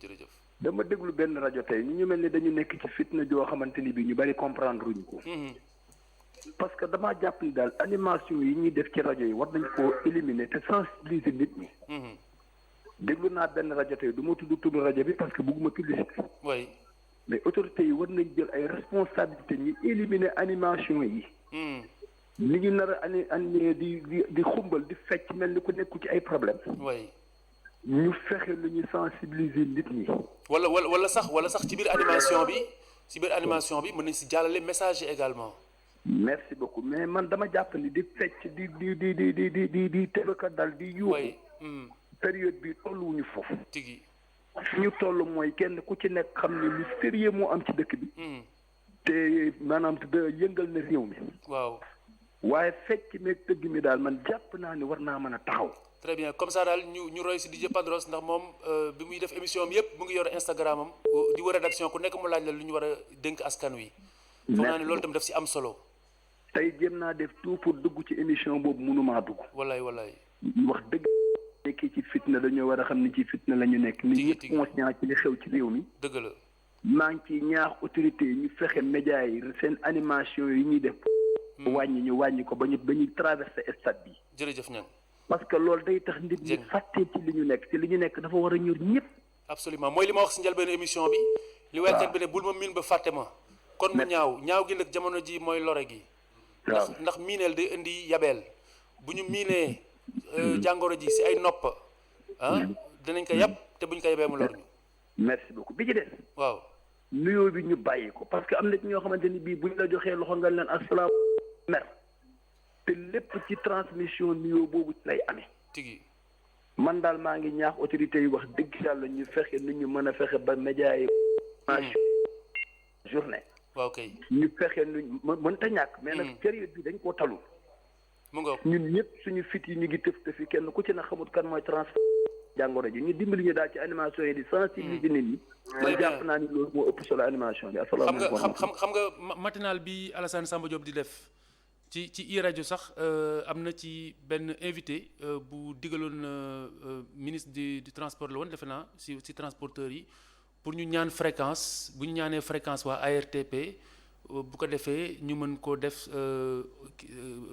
dama déglu benn rajo tey ñu mel ni dañu nekk ci fitna joo xamante ni bii ñu bari comprendre ruñu ko. parce que damaa jàpp ni daal animation yi ñuy def ci rajo yi war nañ koo éliminer te sensibiliser nit ñi. déglu naa benn rajo tey du ma tudd rajo bi parce que bugguma publicité. oui. mais autorités yi war nañ jël ay responsabilités ñu éliminer animation yi. ni ñu nar a animé di xumbal di fecc mel ni ku nekku ci ay problème. oui. ñu fexe lu ñu sensibiliser nit ñi. wala sax ci biir animation bi mën nañ si jàllale message yi également. merci beaucoup mais man dama jàpp ni di fecc di tëbaka dal di yuuxu. période bi tolluwuñu foofu. tigi fi ñu toll mooy kenn ku ci nekk xam ne lu sérieux moo am ci dëkk bi. te maanaam te yëngal na réew mi. waaw. waaye fecc meeg tëgg mi daal man jàpp naa ni war naa mën a taxaw. très bien comme ça daal ñu roy si DJ Padros ndax moom bi muy def émission am yëpp mu ngi yor Instagram am di wër rédaction ku nekk mu laaj la lu ñu war a dénk askan wi. foog naa ne loolu tam daf si am solo. tey jéem naa def tout pour dugg ci émission boobu mënumaa dugg. wallaay. wax dëgg nekkee ci fitna dañoo war a xam ni ci fitna la ñu nekk. nit ñëpp conscient ci li xew ci réew mi. dëgg la. maa ngi ci ñaax autorité yi ñu fexe média yi seen animation yi ñuy def. ñu wàññi ko ba ñu traversé stade bi. jërëjëf ñan parce que loolu day tax nit ñi fàttee ci li ñu nekk te li ñu nekk dafa war a ñor ñëpp. absolument mooy li ma wax si njëlbéenu émission bi. li waykat bi ne bul ma miin ba fàtte ma. kon mu ñaaw gi nag jamono ji mooy lore gi. ndax miineel day indi yabeel bu ñu miinee jàngoro ji si ay nopp dinañ ko yab te buñ ko yabee mu lor ñu. merci beaucoup bi ci des. waaw. nuyoo bi ñu bàyyi ko parce que am na ci ñoo xamante ni bii buñ la joxee loxo nga leen asalaam mer te lépp ci transmission nuyoo boobu ci lay amee. tigi man daal maa ngi ñaax autorités yi wax dëgg yàlla ñu fexe nu ñu mën a fexe ba média yi journée. waaw kay ñu fexe nu mënta ñàkk. mais nag période bi dañ koo talul. mu ngoog ñun ñëpp suñu fit yi ñu ngi tëf kenn ku ci na xamut kan mooy transfert jàngoro ji ñu dimbali ñu daal ci animation yi di sensibiliser nit ñi. man jàpp naa ni loolu moo ëpp solo animation bi. asalaamaaleykum xam nga matinal bi Alassane Samba Diop di def ci i rajo sax am na ci benn invité bu digaloon ministre du transport la woon defe naa si transporteurs yi pour ñu ñaan fréquence bu ñu ñaanee fréquence waa ARTP bu ko defee ñu mën koo def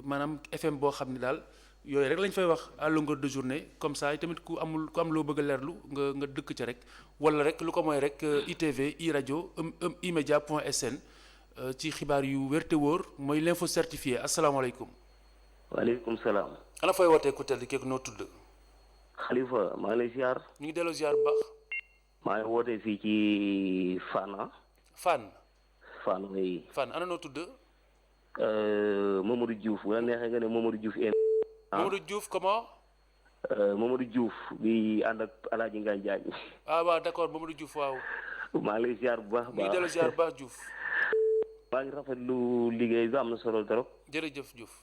maanaam FM boo xam ne daal yooyu rek lañ fay wax à longueur de journée comme ça tamit ku am loo bëgg a leerlu nga dëkk ca rek wala rek lu ko mooy rek ITV i rajo imedia.sn ci xibaar yu wér te wóor mooy l'info certifié asalaamaaleykum. waaleykum salaam. ana fooy wootee ku tedd keek noo tudd. Khalifa maa ngi lay ziar. ñu ngi delloo ziar bu baax. maa ngi wootee fii ci Fana. Fana oui. Fana ana noo tudd. Mamadou Diouf bu la neexee nga ne Mamadou Diouf. Mamadou Diouf comment. Mamadou Diouf bi ànd ak El Hadj Ngagne Diagne. waaw d'accord Mamadou Diouf waaw. maa ngi lay ziar bu baax. ñu ngi delloo ziar bu baax Diouf. maa ngi rafetlu liggéey bi am na solo trop. jërëjëf Diouf.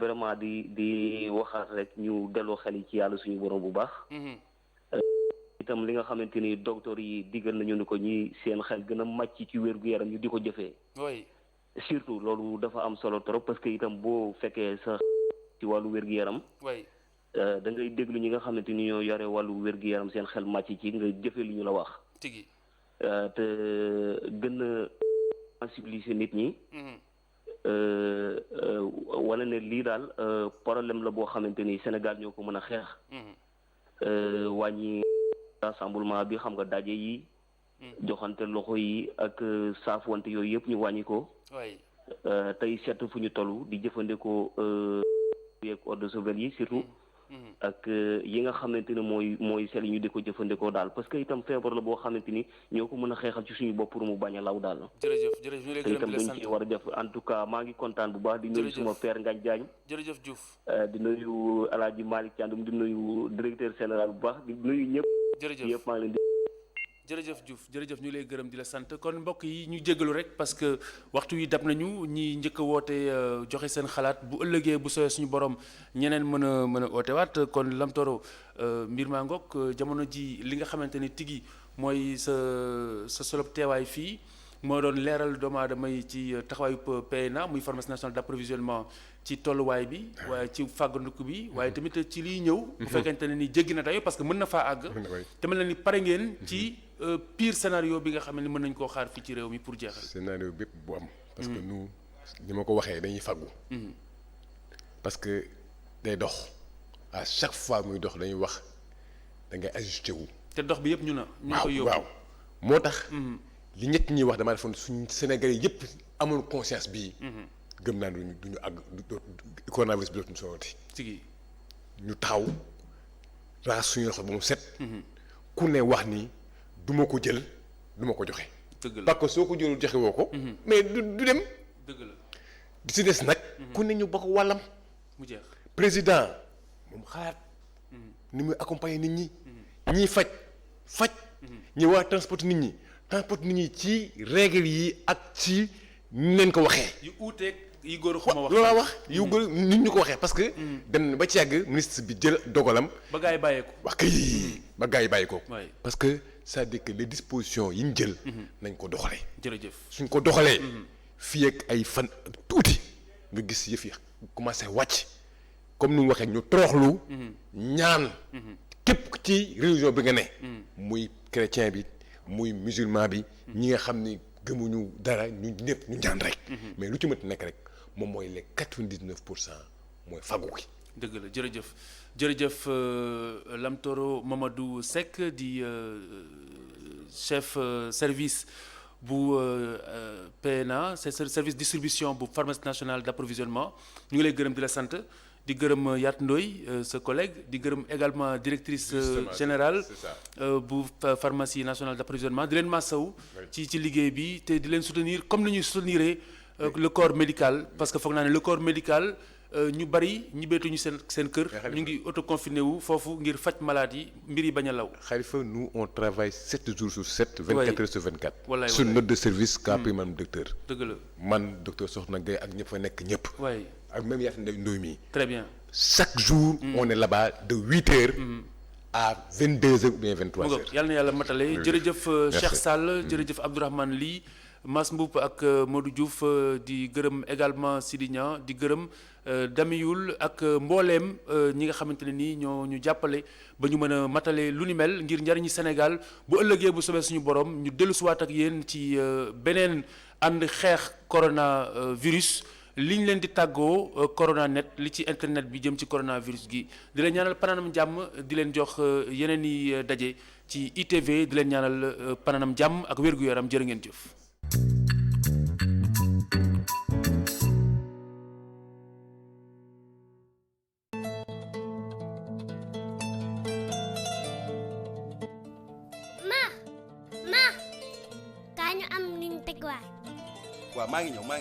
vraiment di waxaat rek ñu delloo xel yi ci yàlla suñu borom bu baax. itam li nga xamante ni docteur yi diggal nañu ni ko ñi seen xel gën a màcc ci wér-gu-yaram ñu di ko jëfee. oui. surtout loolu dafa am solo trop parce que itam boo fekkee sa ci wàllu wér-gu-yaram. oui. da ngay déglu ñi nga xamante ni ñoo yore wàllu wér-gu-yaram seen xel màcc ci nga jëfee li ñu la wax. tigi. te gën a sensibiliser nit ñi. wala ne lii daal problème la boo xamante ni Sénégal ñoo ko mën a xeex. wàññi rassemblement bi xam nga daje yi. joxante loxo yi ak saafwante yooyu yëpp ñu wàññi ko. tey seet fu ñu toll di jëfandikoo yeeg eau de javel yi surtout. ak yi nga xamante ni mooy sel yi ñu di ko jëfandikoo daal parce que itam feebar la boo xamante ni ñoo ko mën a xeexal ci suñu bopp pour mu bañ a law daal. jërëjëf ñu lay gërëm itam dañ ci war a def en tout cas maa ngi kontaan bu baax. di nuyu suma père Ngagne Diagne. jërëjëf Diouf. di nuyu El Hadj Malick Thiandoum di nuyu directeur général bu baax di nuyu ñëpp. jërëjëf yëpp maa ngi leen di. jërëjëf Diouf jërëjëf ñu lay gërëm di la sant kon mbokk yi ñu jégalu rek parce que waxtu yi dab nañu ñi njëkk a woote joxe seen xalaat bu ëllëgee bu soobee suñu borom ñeneen mën a ootewaat kon Lam Toro mbir maa ngoog jamono ji li nga xamante ni tigi mooy sa solob teewaay fii moo doon leeral doomu aadama yi ci taxawaayu PNA muy pharmacie nationale d'approvisionnement ci tolluwaay bi waaye ci fàggandiku bi waaye tamit ci liy ñëw bu fekkente ne ni jéggi na dayo parce que mën na faa àgg te mel na ni pare ngeen ci pire scénario bi nga xam ne mën nañ koo xaar fii ci réew mi pour jeexal scénario bépp bu am parce que nous ni ma ko waxee dañuy fàggu parce que day dox à chaque fois muy dox dañuy wax da ngay ajusté wu te dox bi yëpp ñu koy yóbbu waaw moo tax li ñett ñuy wax damaa defoon suñ Sénégalais yëpp amoon conscience bii gëm naa duñu àgg coronavirus bi dootuñu sooti tigi ñu taxaw raxas suñu loxo ba mu set ku ne wax ni du ma ko jël du ma ko joxe parce que soo ko jëlul joxe woo ko mais du dem dëgg la di si des nag ku ne ñu bokk wàllam mu jeex président moom xalaat ni muy accompagner nit ñi ñiy faj ñi waa transporter nit ñi ci règle yi ak ci ñu leen ko waxee yu uuteeg yi góor xuma wax loolu laa wax yu góor nit ñu ko waxee parce que dem na ba ci yàgg ministre bi jël dogalam ba gaa yi bàyyeeku wax kay ba gaa yi bàyyeekoo parce que c'est-à-dire que les dispositions yi ñu jël nañ ko doxalee jërëjëf suñ ko doxalee fii ak ay fan tuuti nga gis yëf yi commencé wàcc comme ni mu waxee ñu toroxlu ñaan képp ci religion bi nga ne muy chrétien bi muy musulman bi ñi nga xam ni gëmuñu dara ñu ñëpp ñu ñaan rek mais lu ci mën nekk rek moom mooy les 99% mooy fagu gi dëgg la jërëjëf Lam Toro Mamadou Seck di chef service bu PNA c'est service distribution bu pharmacie nationale d'approvisionnement ñu ngi lay gërëm di la sant di gërëm Yat Ndoye sa collègue di gërëm également directrice générale bu pharmacie nationale d'approvisionnement di leen massaw ci liggéey bi te di leen soutenir comme ni ñuy soutenir le corps médical parce que foog naa ne le corps médical ñu bari ñibbeetuñu seen kër ñu ngi autoconfiné wu foofu ngir faj malade yi mbir yi bañ a law Khalifa nous on travaille 7 jours sur 7 24 heures sur 24 wallaay sur note de service qu'a pris man docteur dëgg la man docteur Sokhna Gaye ak ñëpp fa nekk ñëpp waay ak même Yat Ndoye mi très bien chaque jour on est là-bas de 8 heures à 22 heures ou bien 23 heures yàlla na yàlla matale jërëjëf Cheikh Sall jërëjëf Abdourahmane Ly Mass Mboup ak Modou Diouf di gërëm également Sidi Niang di gërëm Damiyul ak mbooleem ñi nga xamante ne nii ñoo ñu jàppale ba ñu mën a matale lu ni mel ngir njariñu Sénégal bu ëllëgee bu sobee suñu borom ñu dellusiwaat ak yéen ci beneen ànd xeex coronavirus li ñu leen di tàggoo corona net li ci internet bi jëm ci coronavirus gi di leen ñaanal panaanam jàmm di leen jox yeneen i daje ci ITV di leen ñaanal panaanam jàmm ak wér-gu-yaram jërë ngeen jëf. waaw maa ngi ñëw ma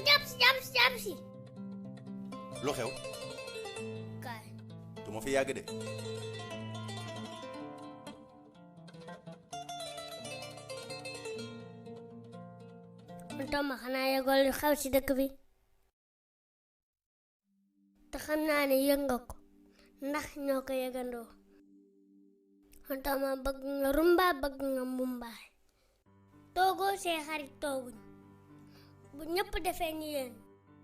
jàpp si lu xew kaay du ma fi yàgg de Toma xanaa yëgol lu xew ci dëkk bi te xam naa ne yëg nga ko ndax ñoo ko yëgandoo Toma bëgg nga rumba bëgg nga mbumbaay toogoo see xarit tooguñ bu ñëpp defee ni yéen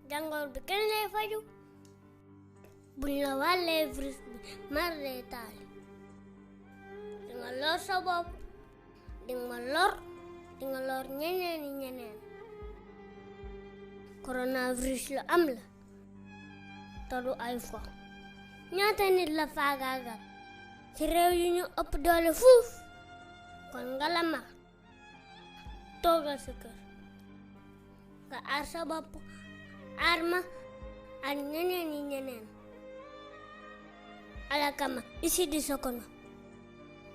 jàngoro bi kenn lay faju buñ la wàllee virus bi mar lay taali di nga lor sa bopp di nga lor ñeneen coronavirus lu am la te du ay fo ñaata nit la faagaagal ci réew yu ñu ëpp doole fuuf kon nga la mag toogal sa kër nga aar sa bopp aar ma ak ñeneen alakama isi di Sokono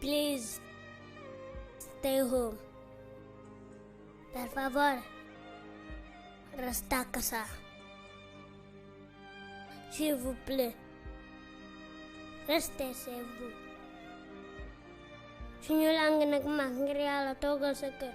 please stay home per favore resta a casa s'il vous plaît restez chez vous suñu lang nag mag ngir yàlla toogal sa kër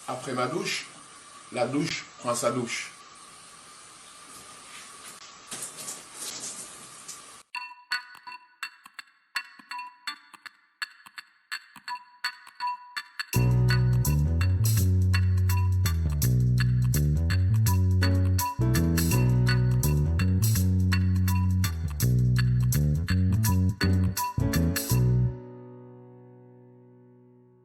Après ma douche, la douche prend sa douche.